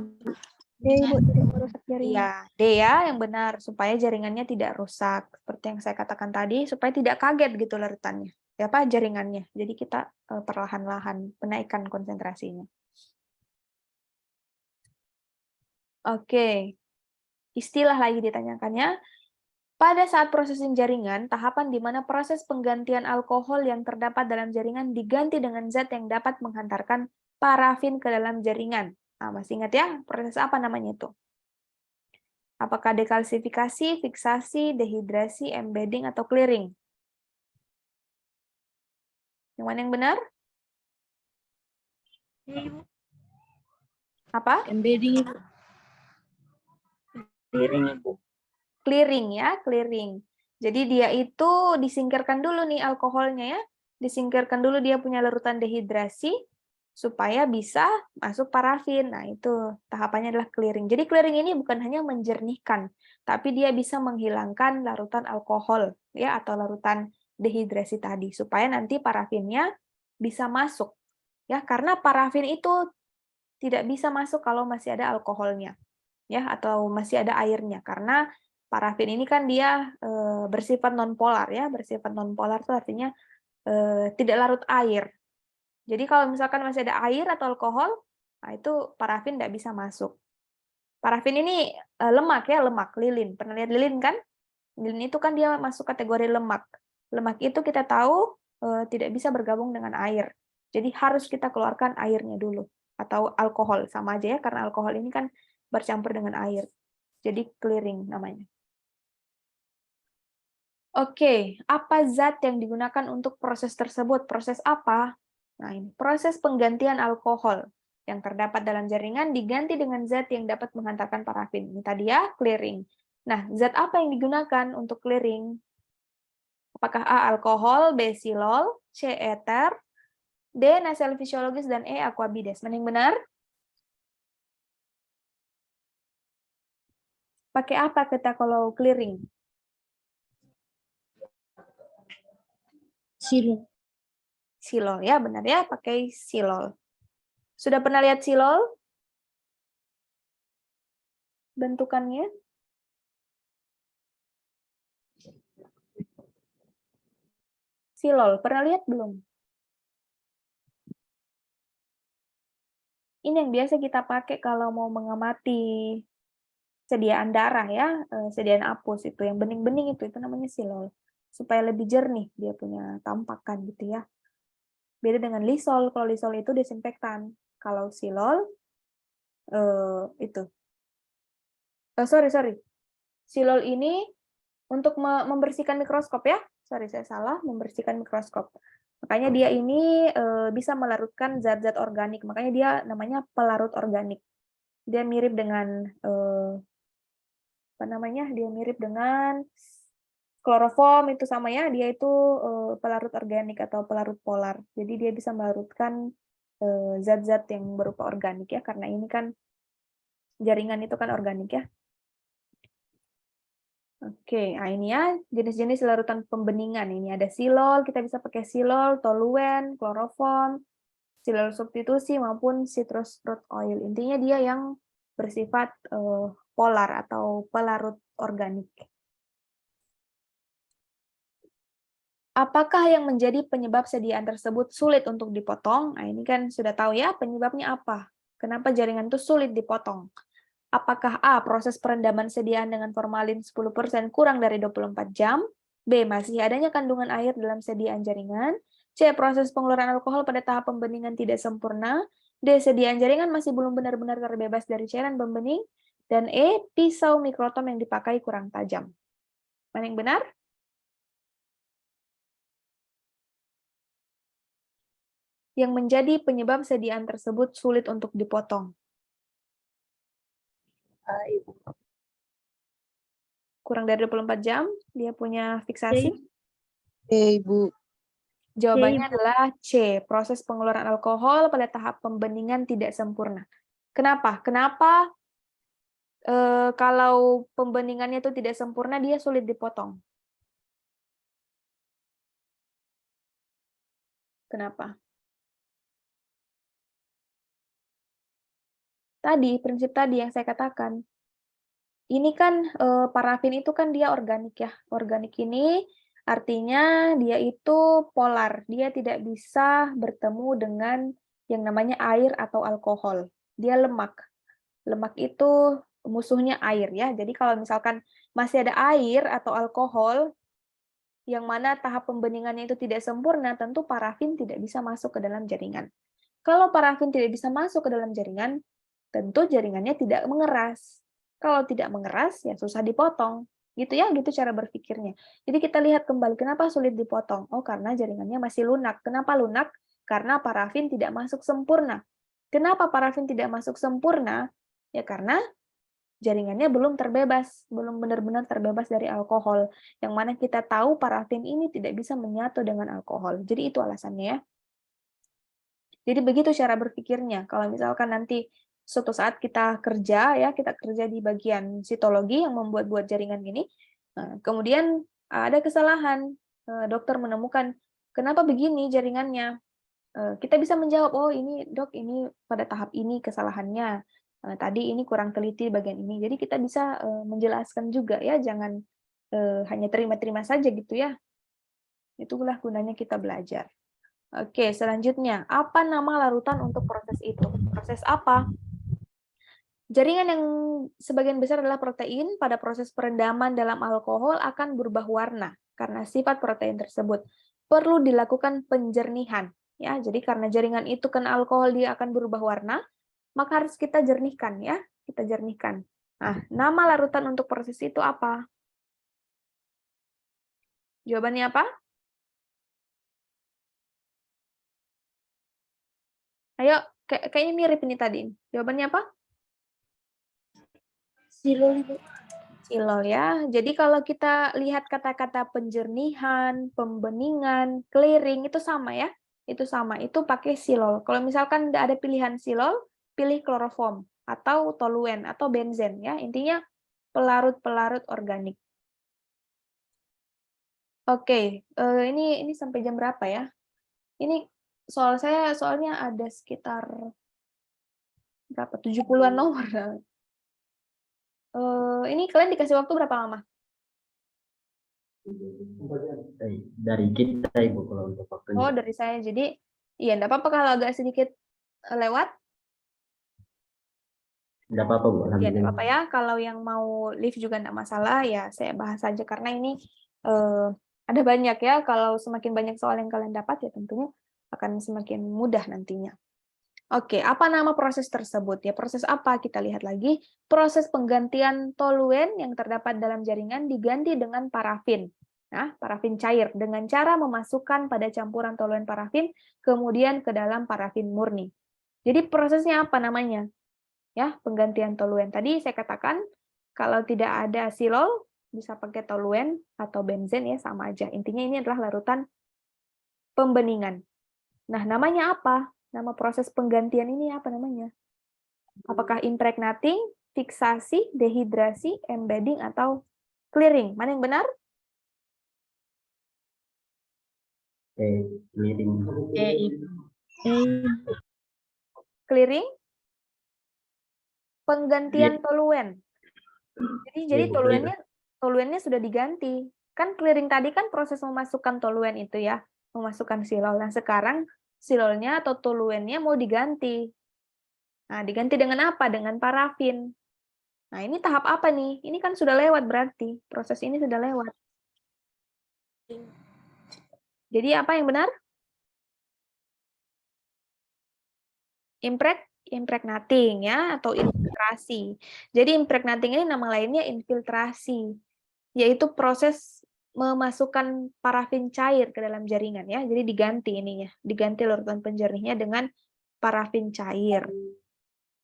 D, Ibu, tidak merusak jaringan. Iya, D ya, yang benar. Supaya jaringannya tidak rusak. Seperti yang saya katakan tadi, supaya tidak kaget gitu larutannya. Ya, apa jaringannya. Jadi kita perlahan-lahan menaikkan konsentrasinya. Oke. Istilah lagi ditanyakannya. Pada saat processing jaringan, tahapan di mana proses penggantian alkohol yang terdapat dalam jaringan diganti dengan zat yang dapat menghantarkan parafin ke dalam jaringan. Nah, masih ingat ya, proses apa namanya itu? Apakah dekalsifikasi, fiksasi, dehidrasi, embedding, atau clearing? Yang mana yang benar? Apa? embedding Ibu. Clearing, Ibu. Clearing ya, clearing. Jadi dia itu disingkirkan dulu nih alkoholnya ya. Disingkirkan dulu dia punya larutan dehidrasi supaya bisa masuk parafin. Nah, itu tahapannya adalah clearing. Jadi clearing ini bukan hanya menjernihkan, tapi dia bisa menghilangkan larutan alkohol ya atau larutan dehidrasi tadi supaya nanti parafinnya bisa masuk. Ya, karena parafin itu tidak bisa masuk kalau masih ada alkoholnya ya atau masih ada airnya karena parafin ini kan dia bersifat nonpolar ya, bersifat nonpolar itu artinya tidak larut air. Jadi kalau misalkan masih ada air atau alkohol, nah itu parafin tidak bisa masuk. Parafin ini lemak ya, lemak, lilin. Pernah lihat lilin kan? Lilin itu kan dia masuk kategori lemak. Lemak itu kita tahu tidak bisa bergabung dengan air. Jadi harus kita keluarkan airnya dulu. Atau alkohol, sama aja ya, karena alkohol ini kan bercampur dengan air. Jadi clearing namanya. Oke, apa zat yang digunakan untuk proses tersebut? Proses apa? Nah, ini proses penggantian alkohol yang terdapat dalam jaringan diganti dengan zat yang dapat menghantarkan parafin. Ini tadi ya, clearing. Nah, zat apa yang digunakan untuk clearing? Apakah A, alkohol, B, silol, C, eter, D, nasal fisiologis, dan E, aquabides? Mana yang benar? Pakai apa kita kalau clearing? Silol. Silol ya, benar ya, pakai silol. Sudah pernah lihat silol? Bentukannya? Silol, pernah lihat belum? Ini yang biasa kita pakai kalau mau mengamati sediaan darah ya, sediaan apus itu, yang bening-bening itu namanya silol. Supaya lebih jernih dia punya tampakan gitu ya. Beda dengan lisol, kalau lisol itu desinfektan. Kalau silol, itu. Sorry. Silol ini untuk membersihkan mikroskop ya. Sorry, saya salah, membersihkan mikroskop. Makanya dia ini bisa melarutkan zat-zat organik. Makanya dia namanya pelarut organik. Dia mirip dengan apa namanya? Dia mirip dengan kloroform itu sama ya. Dia itu pelarut organik atau pelarut polar. Jadi dia bisa melarutkan zat-zat yang berupa organik ya. Karena ini kan jaringan itu kan organik ya. Oke, nah ini ya jenis-jenis larutan pembeningan. Ini ada silol, kita bisa pakai silol, toluen, kloroform, silol substitusi maupun citrus fruit oil. Intinya dia yang bersifat polar atau pelarut organik. Apakah yang menjadi penyebab sediaan tersebut sulit untuk dipotong? Nah, ini kan sudah tahu ya penyebabnya apa. Kenapa jaringan itu sulit dipotong? Apakah A. Proses perendaman sediaan dengan formalin 10% kurang dari 24 jam? B. Masih adanya kandungan air dalam sediaan jaringan? C. Proses pengeluaran alkohol pada tahap pembeningan tidak sempurna? D. Sediaan jaringan masih belum benar-benar terbebas dari cairan pembening? Dan E. Pisau mikrotom yang dipakai kurang tajam. Mana yang benar? Yang menjadi penyebab sediaan tersebut sulit untuk dipotong. Kurang dari 24 jam, dia punya fiksasi. Ibu. Jawabannya adalah C, proses pengeluaran alkohol pada tahap pembeningan tidak sempurna. Kenapa? Kenapa kalau pembeningannya itu tidak sempurna, dia sulit dipotong? Kenapa? Tadi, prinsip tadi yang saya katakan. Ini kan parafin itu kan dia organik ya. Organik ini artinya dia itu polar. Dia tidak bisa bertemu dengan yang namanya air atau alkohol. Dia lemak. Lemak itu musuhnya air ya. Jadi kalau misalkan masih ada air atau alkohol yang mana tahap pembeningannya itu tidak sempurna, tentu parafin tidak bisa masuk ke dalam jaringan. Kalau parafin tidak bisa masuk ke dalam jaringan, tentu jaringannya tidak mengeras. Kalau tidak mengeras, ya susah dipotong. Gitu ya, gitu cara berpikirnya. Jadi kita lihat kembali, kenapa sulit dipotong? Oh, karena jaringannya masih lunak. Kenapa lunak? Karena parafin tidak masuk sempurna. Kenapa parafin tidak masuk sempurna? Ya karena jaringannya belum terbebas, belum benar-benar terbebas dari alkohol. Yang mana kita tahu parafin ini tidak bisa menyatu dengan alkohol. Jadi itu alasannya ya. Jadi begitu cara berpikirnya. Kalau misalkan nanti suatu saat kita kerja ya, kita kerja di bagian sitologi yang membuat jaringan gini, kemudian ada kesalahan, dokter menemukan kenapa begini jaringannya. Kita bisa menjawab, oh ini dok, ini pada tahap ini kesalahannya. Tadi ini kurang teliti bagian ini. Jadi kita bisa menjelaskan juga ya, jangan hanya terima-terima saja gitu ya. Itulah gunanya kita belajar. Oke, selanjutnya, apa nama larutan untuk proses itu? Proses apa? Jaringan yang sebagian besar adalah protein, pada proses perendaman dalam alkohol akan berubah warna karena sifat protein tersebut. Perlu dilakukan penjernihan. Ya, jadi karena jaringan itu kena alkohol, dia akan berubah warna, maka harus kita jernihkan ya, kita jernihkan. Nah, nama larutan untuk proses itu apa? Jawabannya apa? Ayo, kayaknya mirip ini tadi. Jawabannya apa? Silol, Ibu. Silol ya. Jadi kalau kita lihat kata-kata penjernihan, pembeningan, clearing itu sama ya. Itu sama, itu pakai silol. Kalau misalkan tidak ada pilihan silol, pilih kloroform atau toluen atau benzen ya. Intinya pelarut-pelarut organik. Oke, ini sampai jam berapa ya? Ini soalnya ada sekitar berapa? 70-an nomor. Ini kalian dikasih waktu berapa lama? Dari kita Ibu kalau untuk waktunya. Oh, dari saya. Jadi, iya, enggak apa-apa kalau agak sedikit lewat. Enggak apa-apa Bu. Ya, enggak apa-apa ya. Kalau yang mau live juga enggak masalah, ya saya bahas saja. Karena ini ada banyak ya. Kalau semakin banyak soal yang kalian dapat, ya tentunya akan semakin mudah nantinya. Oke, apa nama proses tersebut? Ya, proses apa? Kita lihat lagi. Proses penggantian toluen yang terdapat dalam jaringan diganti dengan parafin. Nah, parafin cair dengan cara memasukkan pada campuran toluen parafin kemudian ke dalam parafin murni. Jadi prosesnya apa namanya? Ya, penggantian toluen. Tadi saya katakan kalau tidak ada silol bisa pakai toluen atau benzen ya, sama aja. Intinya ini adalah larutan pembeningan. Nah, namanya apa? Nama proses penggantian ini apa namanya? Apakah impregnating, fiksasi, dehidrasi, embedding, atau Clearing, mana yang benar? Clearing. Clearing, penggantian toluen. Jadi betul. toluennya sudah diganti. Kan clearing tadi kan proses memasukkan toluen itu ya, memasukkan silol. Nah, sekarang silolnya atau toluennya mau diganti. Nah, diganti dengan apa? Dengan parafin. Nah, ini tahap apa nih? Ini kan sudah lewat berarti. Proses ini sudah lewat. Jadi apa yang benar? Impregnating ya, atau infiltrasi. Jadi impregnating ini nama lainnya infiltrasi, yaitu proses memasukkan parafin cair ke dalam jaringan ya. Jadi diganti ininya, diganti larutan penjernihnya dengan parafin cair.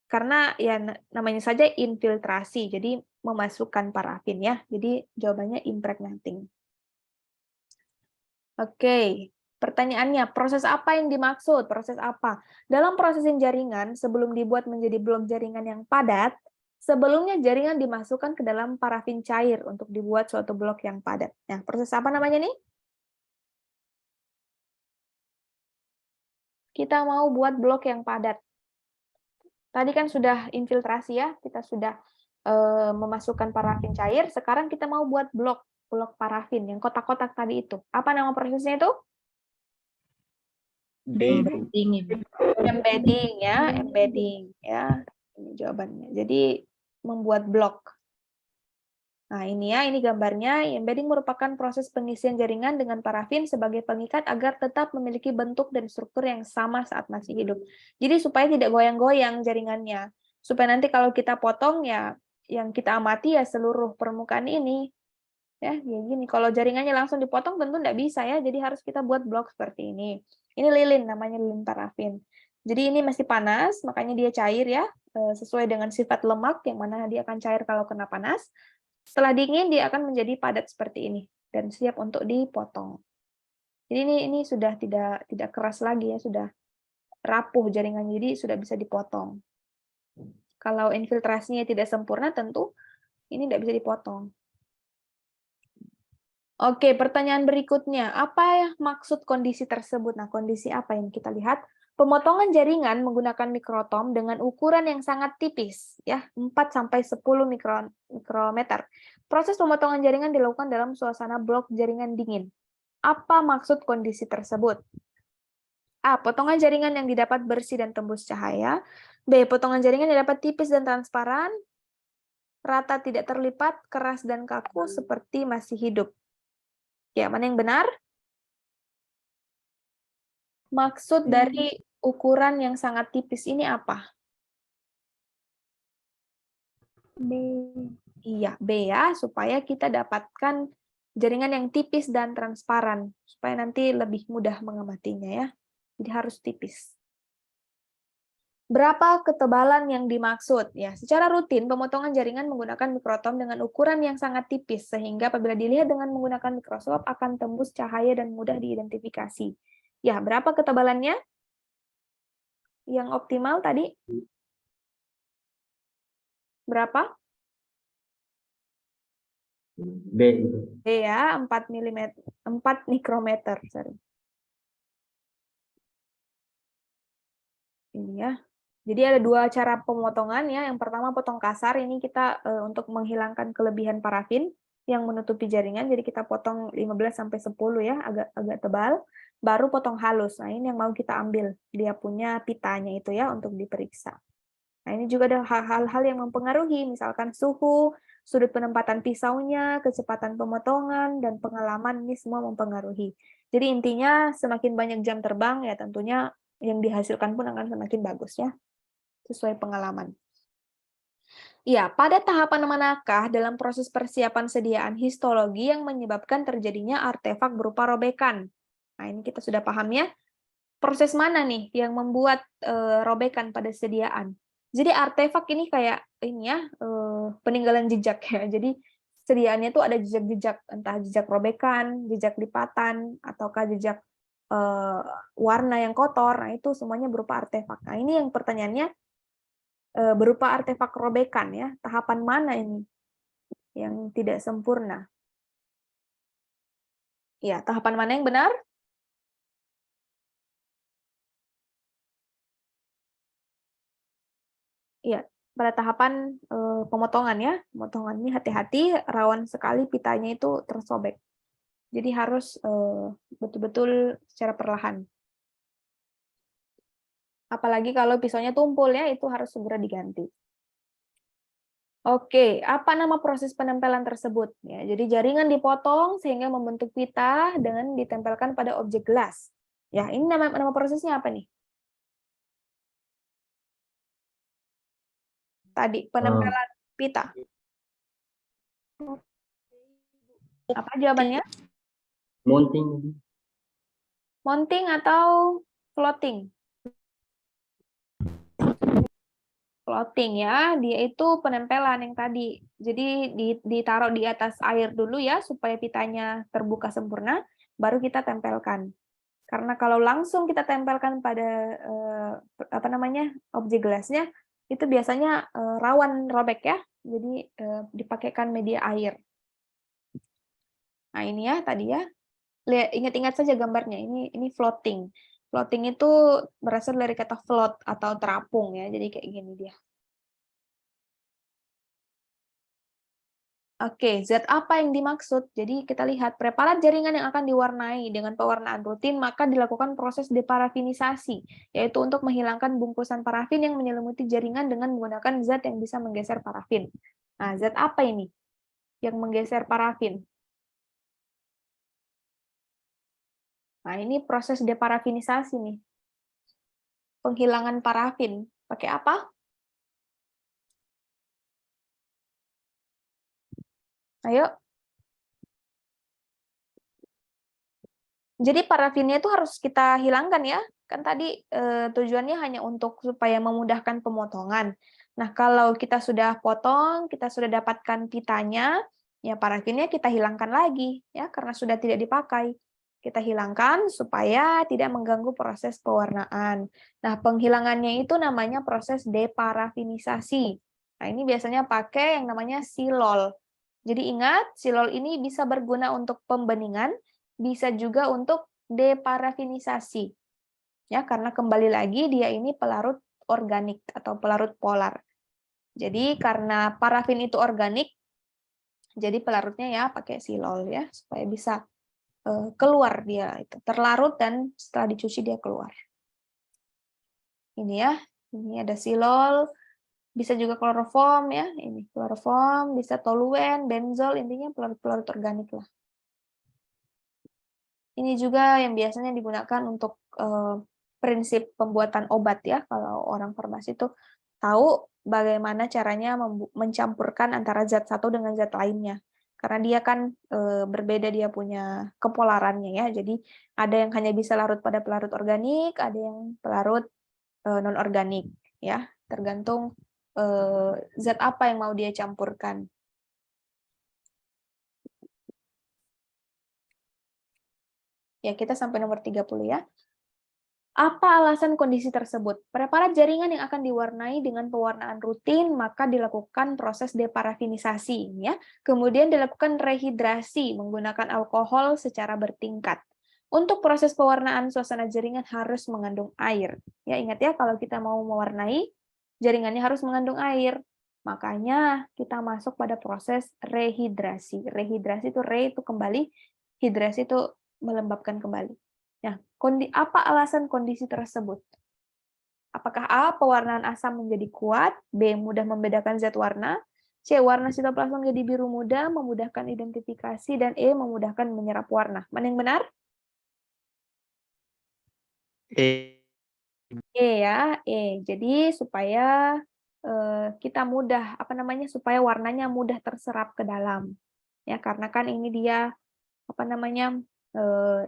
Karena ya namanya saja infiltrasi, jadi memasukkan parafin ya. Jadi jawabannya impregnating. Oke. Pertanyaannya, proses apa yang dimaksud? Proses apa? Dalam processing jaringan, sebelum dibuat menjadi blok jaringan yang padat, sebelumnya jaringan dimasukkan ke dalam parafin cair untuk dibuat suatu blok yang padat. Nah, proses apa namanya nih? Kita mau buat blok yang padat. Tadi kan sudah infiltrasi ya, kita sudah memasukkan parafin cair, sekarang kita mau buat blok parafin yang kotak-kotak tadi itu. Apa nama prosesnya itu? Embedding ya, embedding ya. Ini jawabannya. Jadi membuat blok. Nah, ini ya, ini gambarnya. Embedding merupakan proses pengisian jaringan dengan parafin sebagai pengikat agar tetap memiliki bentuk dan struktur yang sama saat masih hidup. Jadi supaya tidak goyang-goyang jaringannya. Supaya nanti kalau kita potong ya yang kita amati ya seluruh permukaan ini. Ya, kayak gini. Kalau jaringannya langsung dipotong tentu tidak bisa ya. Jadi harus kita buat blok seperti ini. Ini lilin, namanya lilin parafin. Jadi ini masih panas, makanya dia cair ya, sesuai dengan sifat lemak yang mana dia akan cair kalau kena panas. Setelah dingin dia akan menjadi padat seperti ini dan siap untuk dipotong. Jadi ini sudah tidak keras lagi ya, sudah rapuh jaringannya, jadi sudah bisa dipotong. Kalau infiltrasinya tidak sempurna tentu ini tidak bisa dipotong. Oke, pertanyaan berikutnya. Apa ya maksud kondisi tersebut? Nah, kondisi apa yang kita lihat? Pemotongan jaringan menggunakan mikrotom dengan ukuran yang sangat tipis, ya 4-10 mikrometer. Proses pemotongan jaringan dilakukan dalam suasana blok jaringan dingin. Apa maksud kondisi tersebut? A. Potongan jaringan yang didapat bersih dan tembus cahaya. B. Potongan jaringan yang dapat tipis dan transparan, rata tidak terlipat, keras dan kaku seperti masih hidup. Ya, mana yang benar? Maksud dari ukuran yang sangat tipis ini apa? B. Iya, B ya, supaya kita dapatkan jaringan yang tipis dan transparan, supaya nanti lebih mudah mengamatinya ya. Jadi harus tipis. Berapa ketebalan yang dimaksud? Ya, secara rutin pemotongan jaringan menggunakan mikrotom dengan ukuran yang sangat tipis, sehingga apabila dilihat dengan menggunakan mikroskop akan tembus cahaya dan mudah diidentifikasi. Ya, berapa ketebalannya? Yang optimal tadi? Berapa? B itu. B ya, 4 mikrometer. Sorry. Ini ya. Jadi ada dua cara pemotongan ya. Yang pertama potong kasar, ini kita untuk menghilangkan kelebihan parafin yang menutupi jaringan. Jadi kita potong 15-10 ya, agak tebal. Baru potong halus. Nah, ini yang mau kita ambil. Dia punya pitanya itu ya untuk diperiksa. Nah, ini juga ada hal-hal yang mempengaruhi, misalkan suhu, sudut penempatan pisaunya, kecepatan pemotongan, dan pengalaman, ini semua mempengaruhi. Jadi intinya semakin banyak jam terbang, ya tentunya yang dihasilkan pun akan semakin bagus ya, sesuai pengalaman. Ya, pada tahapan manakah dalam proses persiapan sediaan histologi yang menyebabkan terjadinya artefak berupa robekan? Nah, ini kita sudah paham ya. Proses mana nih yang membuat robekan pada sediaan? Jadi artefak ini kayak ini ya, peninggalan jejak ya. Jadi sediaannya tuh ada jejak-jejak, entah jejak robekan, jejak lipatan, ataukah jejak warna yang kotor. Nah, itu semuanya berupa artefak. Nah, ini yang pertanyaannya berupa artefak robekan ya. Tahapan mana ini yang tidak sempurna. Ya, tahapan mana yang benar? Iya, pada tahapan pemotongan ya. Pemotongan ini hati-hati, rawan sekali pitanya itu tersobek. Jadi harus betul-betul secara perlahan. Apalagi kalau pisaunya tumpul ya, itu harus segera diganti. Oke, apa nama proses penempelan tersebut? Ya, jadi jaringan dipotong sehingga membentuk pita dengan ditempelkan pada objek gelas. Ya, ini nama prosesnya apa nih? Tadi penempelan pita. Apa jawabannya? Mounting. Mounting atau floating? Floating ya, dia itu penempelan yang tadi. Jadi ditaruh di atas air dulu ya, supaya pitanya terbuka sempurna, baru kita tempelkan. Karena kalau langsung kita tempelkan pada objek gelasnya, itu biasanya rawan robek ya. Jadi dipakaikan media air. Nah ini ya tadi ya, ingat-ingat saja gambarnya. Ini floating. Floating itu berasal dari kata float atau terapung ya, jadi kayak gini dia. Oke, zat apa yang dimaksud? Jadi kita lihat preparat jaringan yang akan diwarnai dengan pewarnaan rutin, maka dilakukan proses deparafinisasi, yaitu untuk menghilangkan bungkusan parafin yang menyelimuti jaringan dengan menggunakan zat yang bisa menggeser parafin. Nah, zat apa ini yang menggeser parafin? Nah, ini proses deparafinisasi nih. Penghilangan parafin. Pakai apa? Ayo. Jadi parafinnya itu harus kita hilangkan ya. Kan tadi tujuannya hanya untuk supaya memudahkan pemotongan. Nah, kalau kita sudah potong, kita sudah dapatkan pitanya, ya parafinnya kita hilangkan lagi ya karena sudah tidak dipakai. Kita hilangkan supaya tidak mengganggu proses pewarnaan. Nah, penghilangannya itu namanya proses deparafinisasi. Nah, ini biasanya pakai yang namanya silol. Jadi ingat, silol ini bisa berguna untuk pembeningan, bisa juga untuk deparafinisasi. Ya, karena kembali lagi dia ini pelarut organik atau pelarut polar. Jadi karena parafin itu organik, jadi pelarutnya ya pakai silol ya supaya bisa keluar dia itu terlarut dan setelah dicuci dia keluar. Ini ya, ini ada silol, bisa juga kloroform ya, ini kloroform, bisa toluen, benzol, intinya pelarut-pelarut organik lah. Ini juga yang biasanya digunakan untuk prinsip pembuatan obat ya, kalau orang farmasi itu tahu bagaimana caranya mencampurkan antara zat satu dengan zat lainnya. Karena dia kan berbeda, dia punya kepolarannya ya. Jadi ada yang hanya bisa larut pada pelarut organik, ada yang pelarut non-organik ya. Tergantung zat apa yang mau dia campurkan. Ya, kita sampai nomor 30 ya. Apa alasan kondisi tersebut? Preparat jaringan yang akan diwarnai dengan pewarnaan rutin, maka dilakukan proses deparafinisasi, ya. Kemudian dilakukan rehidrasi menggunakan alkohol secara bertingkat. Untuk proses pewarnaan suasana jaringan harus mengandung air. Ya, ingat ya, kalau kita mau mewarnai, jaringannya harus mengandung air. Makanya kita masuk pada proses rehidrasi. Rehidrasi itu itu kembali, hidrasi itu melembabkan kembali. Nah, apa alasan kondisi tersebut? Apakah A, pewarnaan asam menjadi kuat, B, mudah membedakan zat warna, C, warna sitoplasma menjadi biru muda, memudahkan identifikasi, dan E, memudahkan menyerap warna. Mana yang benar? E. E ya, E. Jadi supaya kita mudah, supaya warnanya mudah terserap ke dalam. Ya, karena kan ini dia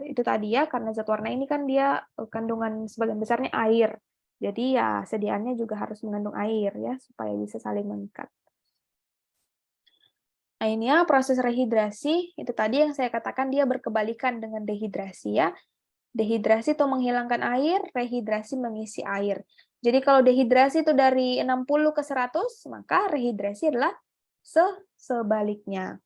itu tadi ya, karena zat warna ini kan dia kandungan sebagian besarnya air. Jadi ya sediaannya juga harus mengandung air ya supaya bisa saling mengikat. Nah, ini ya proses rehidrasi, itu tadi yang saya katakan dia berkebalikan dengan dehidrasi ya. Dehidrasi itu menghilangkan air, rehidrasi mengisi air. Jadi kalau dehidrasi itu dari 60 ke 100, maka rehidrasi adalah sebaliknya.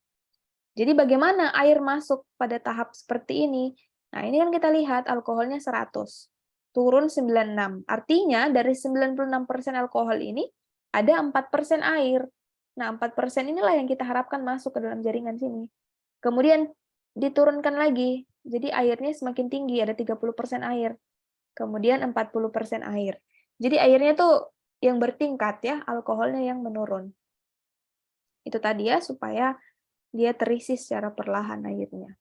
Jadi bagaimana air masuk pada tahap seperti ini? Nah, ini kan kita lihat alkoholnya 100, turun 96. Artinya dari 96% alkohol ini ada 4% air. Nah, 4% inilah yang kita harapkan masuk ke dalam jaringan sini. Kemudian diturunkan lagi, jadi airnya semakin tinggi, ada 30% air. Kemudian 40% air. Jadi airnya tuh yang bertingkat ya, alkoholnya yang menurun. Itu tadi ya, supaya dia terisi secara perlahan airnya.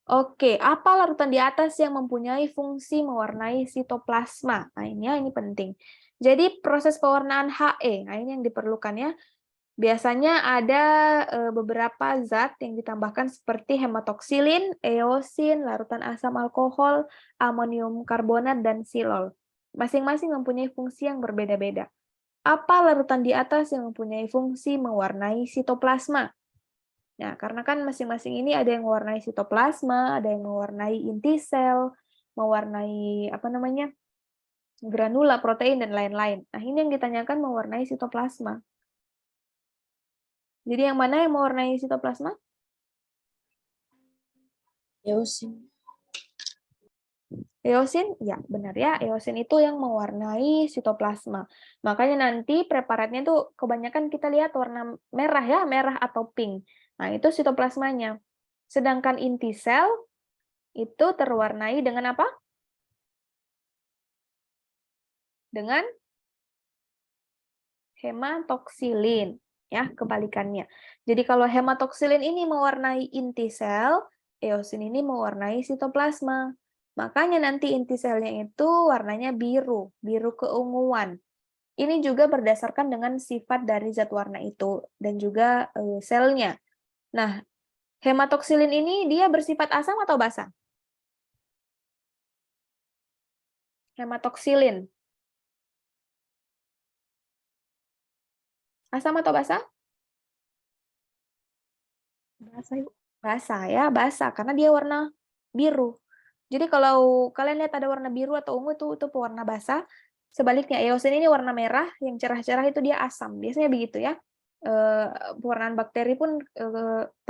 Oke, apa larutan di atas yang mempunyai fungsi mewarnai sitoplasma? Nah, ini penting. Jadi proses pewarnaan He, nah ini yang diperlukan ya. Biasanya ada beberapa zat yang ditambahkan seperti hematoksilin, eosin, larutan asam alkohol, amonium karbonat, dan silol. Masing-masing mempunyai fungsi yang berbeda-beda. Apa larutan di atas yang mempunyai fungsi mewarnai sitoplasma? Nah, karena kan masing-masing ini ada yang mewarnai sitoplasma, ada yang mewarnai inti sel, mewarnai granula protein dan lain-lain. Nah, ini yang ditanyakan mewarnai sitoplasma. Jadi yang mana yang mewarnai sitoplasma? Eosin. Eosin? Ya, benar ya. Eosin itu yang mewarnai sitoplasma. Makanya nanti preparatnya tuh kebanyakan kita lihat warna merah ya, merah atau pink. Nah, itu sitoplasmanya. Sedangkan inti sel itu terwarnai dengan apa? Dengan hematoksilin. Ya, kebalikannya. Jadi kalau hematoksilin ini mewarnai inti sel, eosin ini mewarnai sitoplasma. Makanya nanti inti selnya itu warnanya biru, biru keunguan. Ini juga berdasarkan dengan sifat dari zat warna itu dan juga selnya. Nah, hematoksilin ini dia bersifat asam atau basa? Hematoksilin. Asam atau basa? Bahasa Ibu. Basa ya, basa karena dia warna biru. Jadi kalau kalian lihat ada warna biru atau ungu itu pewarna basa. Sebaliknya eosin ini warna merah, yang cerah-cerah itu dia asam. Biasanya begitu ya. Pewarnaan bakteri pun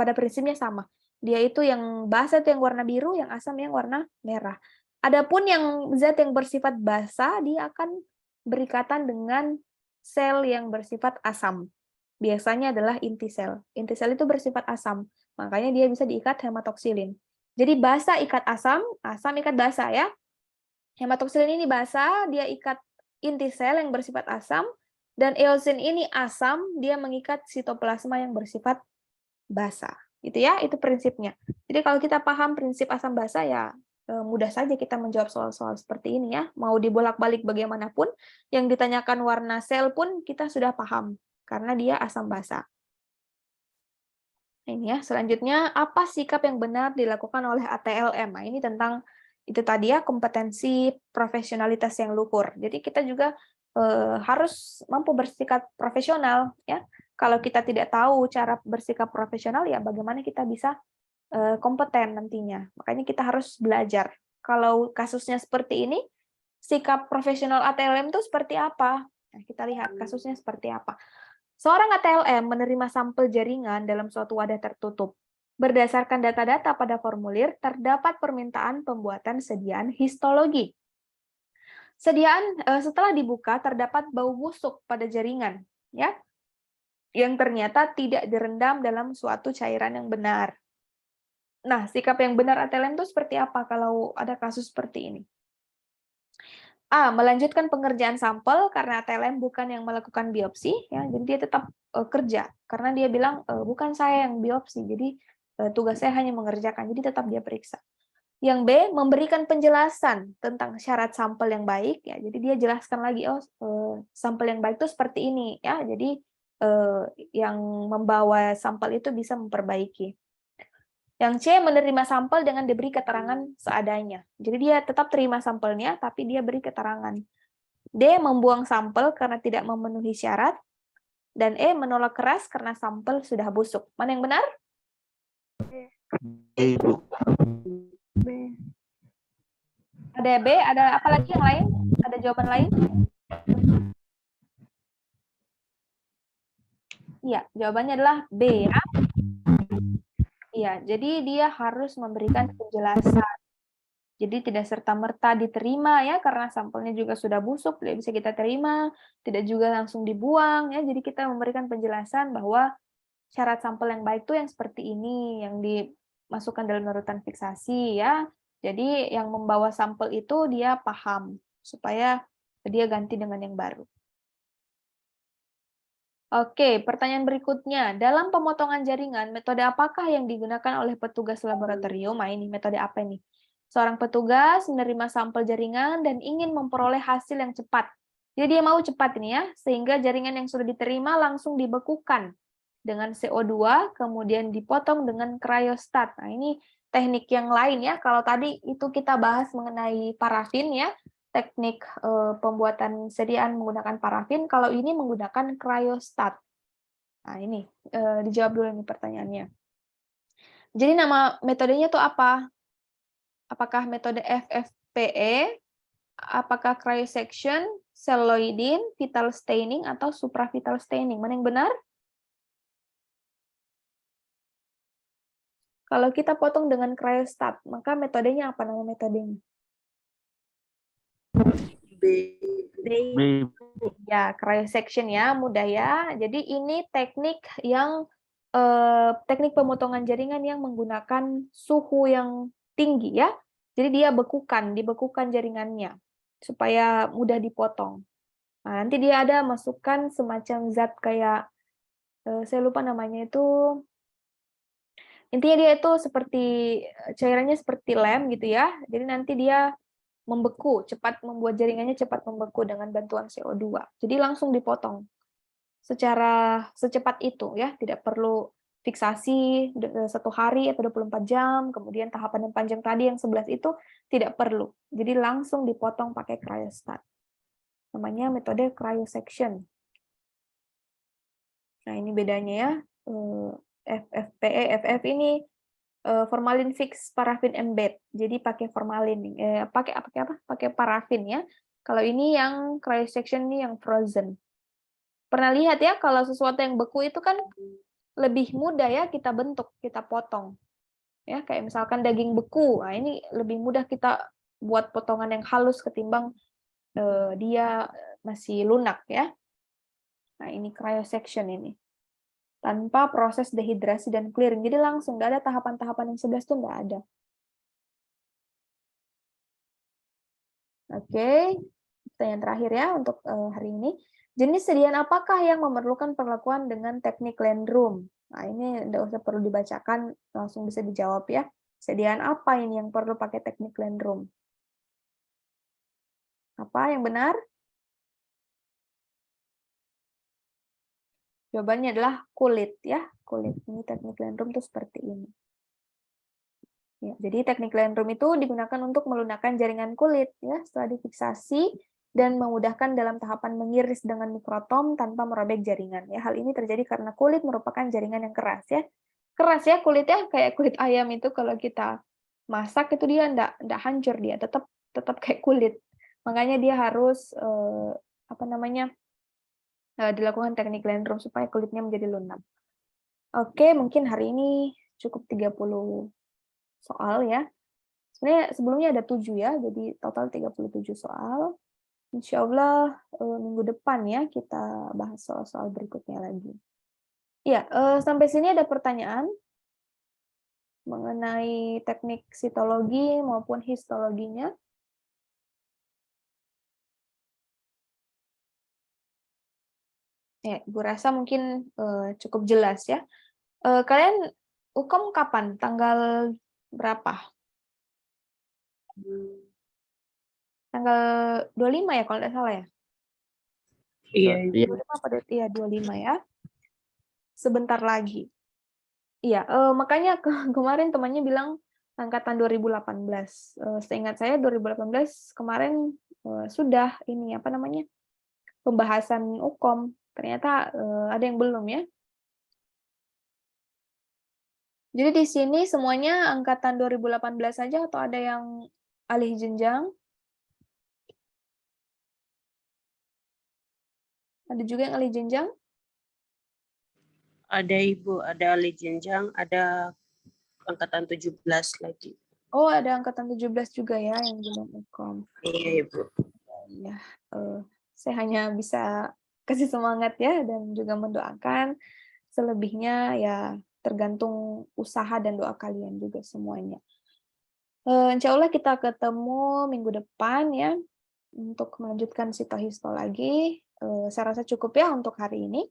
pada prinsipnya sama. Dia itu yang basa itu yang warna biru, yang asam yang warna merah. Adapun yang zat yang bersifat basa dia akan berikatan dengan sel yang bersifat asam. Biasanya adalah inti sel. Inti sel itu bersifat asam, makanya dia bisa diikat hematoksilin. Jadi basa ikat asam, asam ikat basa ya. Hematoksilin ini basa, dia ikat inti sel yang bersifat asam, dan eosin ini asam, dia mengikat sitoplasma yang bersifat basa. Gitu ya, itu prinsipnya. Jadi kalau kita paham prinsip asam basa ya mudah saja kita menjawab soal-soal seperti ini ya. Mau dibolak-balik bagaimanapun, yang ditanyakan warna sel pun kita sudah paham karena dia asam basa. Ini ya, selanjutnya apa sikap yang benar dilakukan oleh ATLM? Nah, ini tentang itu tadi ya, kompetensi profesionalitas yang luhur. Jadi kita juga harus mampu bersikap profesional ya. Kalau kita tidak tahu cara bersikap profesional ya bagaimana kita bisa kompeten nantinya. Makanya kita harus belajar. Kalau kasusnya seperti ini, sikap profesional ATLM itu seperti apa? Nah, kita lihat kasusnya seperti apa. Seorang ATLM menerima sampel jaringan dalam suatu wadah tertutup. Berdasarkan data-data pada formulir, terdapat permintaan pembuatan sediaan histologi. Setelah dibuka, terdapat bau busuk pada jaringan, ya, yang ternyata tidak direndam dalam suatu cairan yang benar. Nah, sikap yang benar ATLM itu seperti apa kalau ada kasus seperti ini? A. Melanjutkan pengerjaan sampel karena ATLM bukan yang melakukan biopsi, ya, jadi dia tetap kerja karena dia bilang bukan saya yang biopsi, jadi tugas saya hanya mengerjakan, jadi tetap dia periksa. Yang B. Memberikan penjelasan tentang syarat sampel yang baik, ya, jadi dia jelaskan lagi sampel yang baik itu seperti ini, ya, jadi yang membawa sampel itu bisa memperbaiki. Yang C, menerima sampel dengan diberi keterangan seadanya. Jadi dia tetap terima sampelnya, tapi dia beri keterangan. D, membuang sampel karena tidak memenuhi syarat. Dan E, menolak keras karena sampel sudah busuk. Mana yang benar? Ibu. B. Ada B, ada apa lagi yang lain? Ada jawaban lain? Iya, jawabannya adalah B ya. Iya, jadi dia harus memberikan penjelasan. Jadi tidak serta-merta diterima ya, karena sampelnya juga sudah busuk, tidak bisa kita terima, tidak juga langsung dibuang ya. Jadi kita memberikan penjelasan bahwa syarat sampel yang baik itu yang seperti ini, yang dimasukkan dalam urutan fiksasi ya. Jadi yang membawa sampel itu dia paham, supaya dia ganti dengan yang baru. Oke, pertanyaan berikutnya. Dalam pemotongan jaringan, metode apakah yang digunakan oleh petugas laboratorium? Nah, ini metode apa ini? Seorang petugas menerima sampel jaringan dan ingin memperoleh hasil yang cepat. Jadi dia mau cepat ini ya, sehingga jaringan yang sudah diterima langsung dibekukan dengan CO2, kemudian dipotong dengan cryostat. Nah, ini teknik yang lain ya. Kalau tadi itu kita bahas mengenai parafin ya, teknik pembuatan sediaan menggunakan parafin, kalau ini menggunakan cryostat. Nah, ini dijawab dulu nih pertanyaannya. Jadi nama metodenya itu apa? Apakah metode FFPE, apakah cryosection, celloidin, vital staining, atau supravital staining? Mana yang benar? Kalau kita potong dengan cryostat, maka metodenya apa nama metodenya? B. Ya, cryosection ya, mudah ya. Jadi ini teknik yang teknik pemotongan jaringan yang menggunakan suhu yang tinggi ya. Jadi dia dibekukan jaringannya supaya mudah dipotong. Nah, nanti dia ada masukkan semacam zat kayak saya lupa namanya itu. Intinya dia itu seperti cairannya seperti lem gitu ya. Jadi nanti dia membeku, cepat membuat jaringannya cepat membeku dengan bantuan CO2. Jadi langsung dipotong secara secepat itu ya, tidak perlu fiksasi 1 hari atau 24 jam, kemudian tahapan yang panjang tadi yang 11 itu tidak perlu. Jadi langsung dipotong pakai cryostat. Namanya metode cryosection. Nah, ini bedanya ya. FFPE, FF ini formalin fix parafin embed. Jadi pakai formalin, pakai apa? Pakai parafin ya. Kalau ini yang cryosection ini yang frozen. Pernah lihat ya kalau sesuatu yang beku itu kan lebih mudah ya kita bentuk, kita potong. Ya, kayak misalkan daging beku. Nah, ini lebih mudah kita buat potongan yang halus ketimbang dia masih lunak ya. Nah, ini cryosection ini. Tanpa proses dehidrasi dan clearing. Jadi langsung, nggak ada tahapan-tahapan yang 11 itu nggak ada. Oke, pertanyaan terakhir ya untuk hari ini. Jenis sediaan apakah yang memerlukan perlakuan dengan teknik Landrum? Nah, ini nggak usah perlu dibacakan, langsung bisa dijawab ya. Sediaan apa ini yang perlu pakai teknik Landrum? Apa yang benar? Jawabannya adalah kulit ya, kulit. Ini teknik Landrum tuh seperti ini. Ya, jadi teknik Landrum itu digunakan untuk melunakkan jaringan kulit ya setelah difiksasi dan memudahkan dalam tahapan mengiris dengan mikrotom tanpa merobek jaringan. Ya, hal ini terjadi karena kulit merupakan jaringan yang keras ya. Keras ya kulitnya, kayak kulit ayam itu kalau kita masak itu dia enggak hancur, dia tetap kayak kulit. Makanya dia harus dilakukan teknik Landrum supaya kulitnya menjadi lunak. Oke, mungkin hari ini cukup 30 soal ya. Sebenarnya sebelumnya ada 7 ya, jadi total 37 soal. Insya Allah minggu depan ya kita bahas soal-soal berikutnya lagi. Ya, sampai sini ada pertanyaan mengenai teknik sitologi maupun histologinya. Ya, Bu rasa mungkin cukup jelas ya. Kalian UKOM kapan? Tanggal berapa? Tanggal 25 ya kalau tidak salah ya? Iya, Iya. 25 apa? Iya, 25 ya. Sebentar lagi. Iya, makanya kemarin temannya bilang angkatan 2018. Seingat saya 2018 kemarin sudah ini apa namanya? Pembahasan UKOM. Ternyata ada yang belum ya. Jadi di sini semuanya angkatan 2018 saja atau ada yang alih jenjang? Ada juga yang alih jenjang? Ada Ibu, ada Ali Jenjang, ada angkatan 17 lagi. Oh, ada angkatan 17 juga ya yang belum Ikom. Iya, Ibu. Ya, saya hanya bisa kasih semangat ya dan juga mendoakan. Selebihnya ya tergantung usaha dan doa kalian juga semuanya. Insya Allah kita ketemu minggu depan ya untuk melanjutkan Sito-Histo lagi. Saya rasa cukup ya untuk hari ini.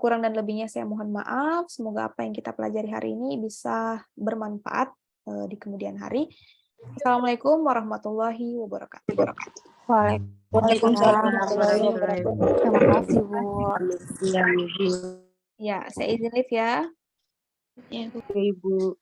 Kurang dan lebihnya saya mohon maaf. Semoga apa yang kita pelajari hari ini bisa bermanfaat di kemudian hari. Assalamualaikum warahmatullahi wabarakatuh. Waalaikumsalam warahmatullahi wabarakatuh. Terima kasih, Bu. Iya, Ibu. Ya, saya izin live ya. Iya, Ibu.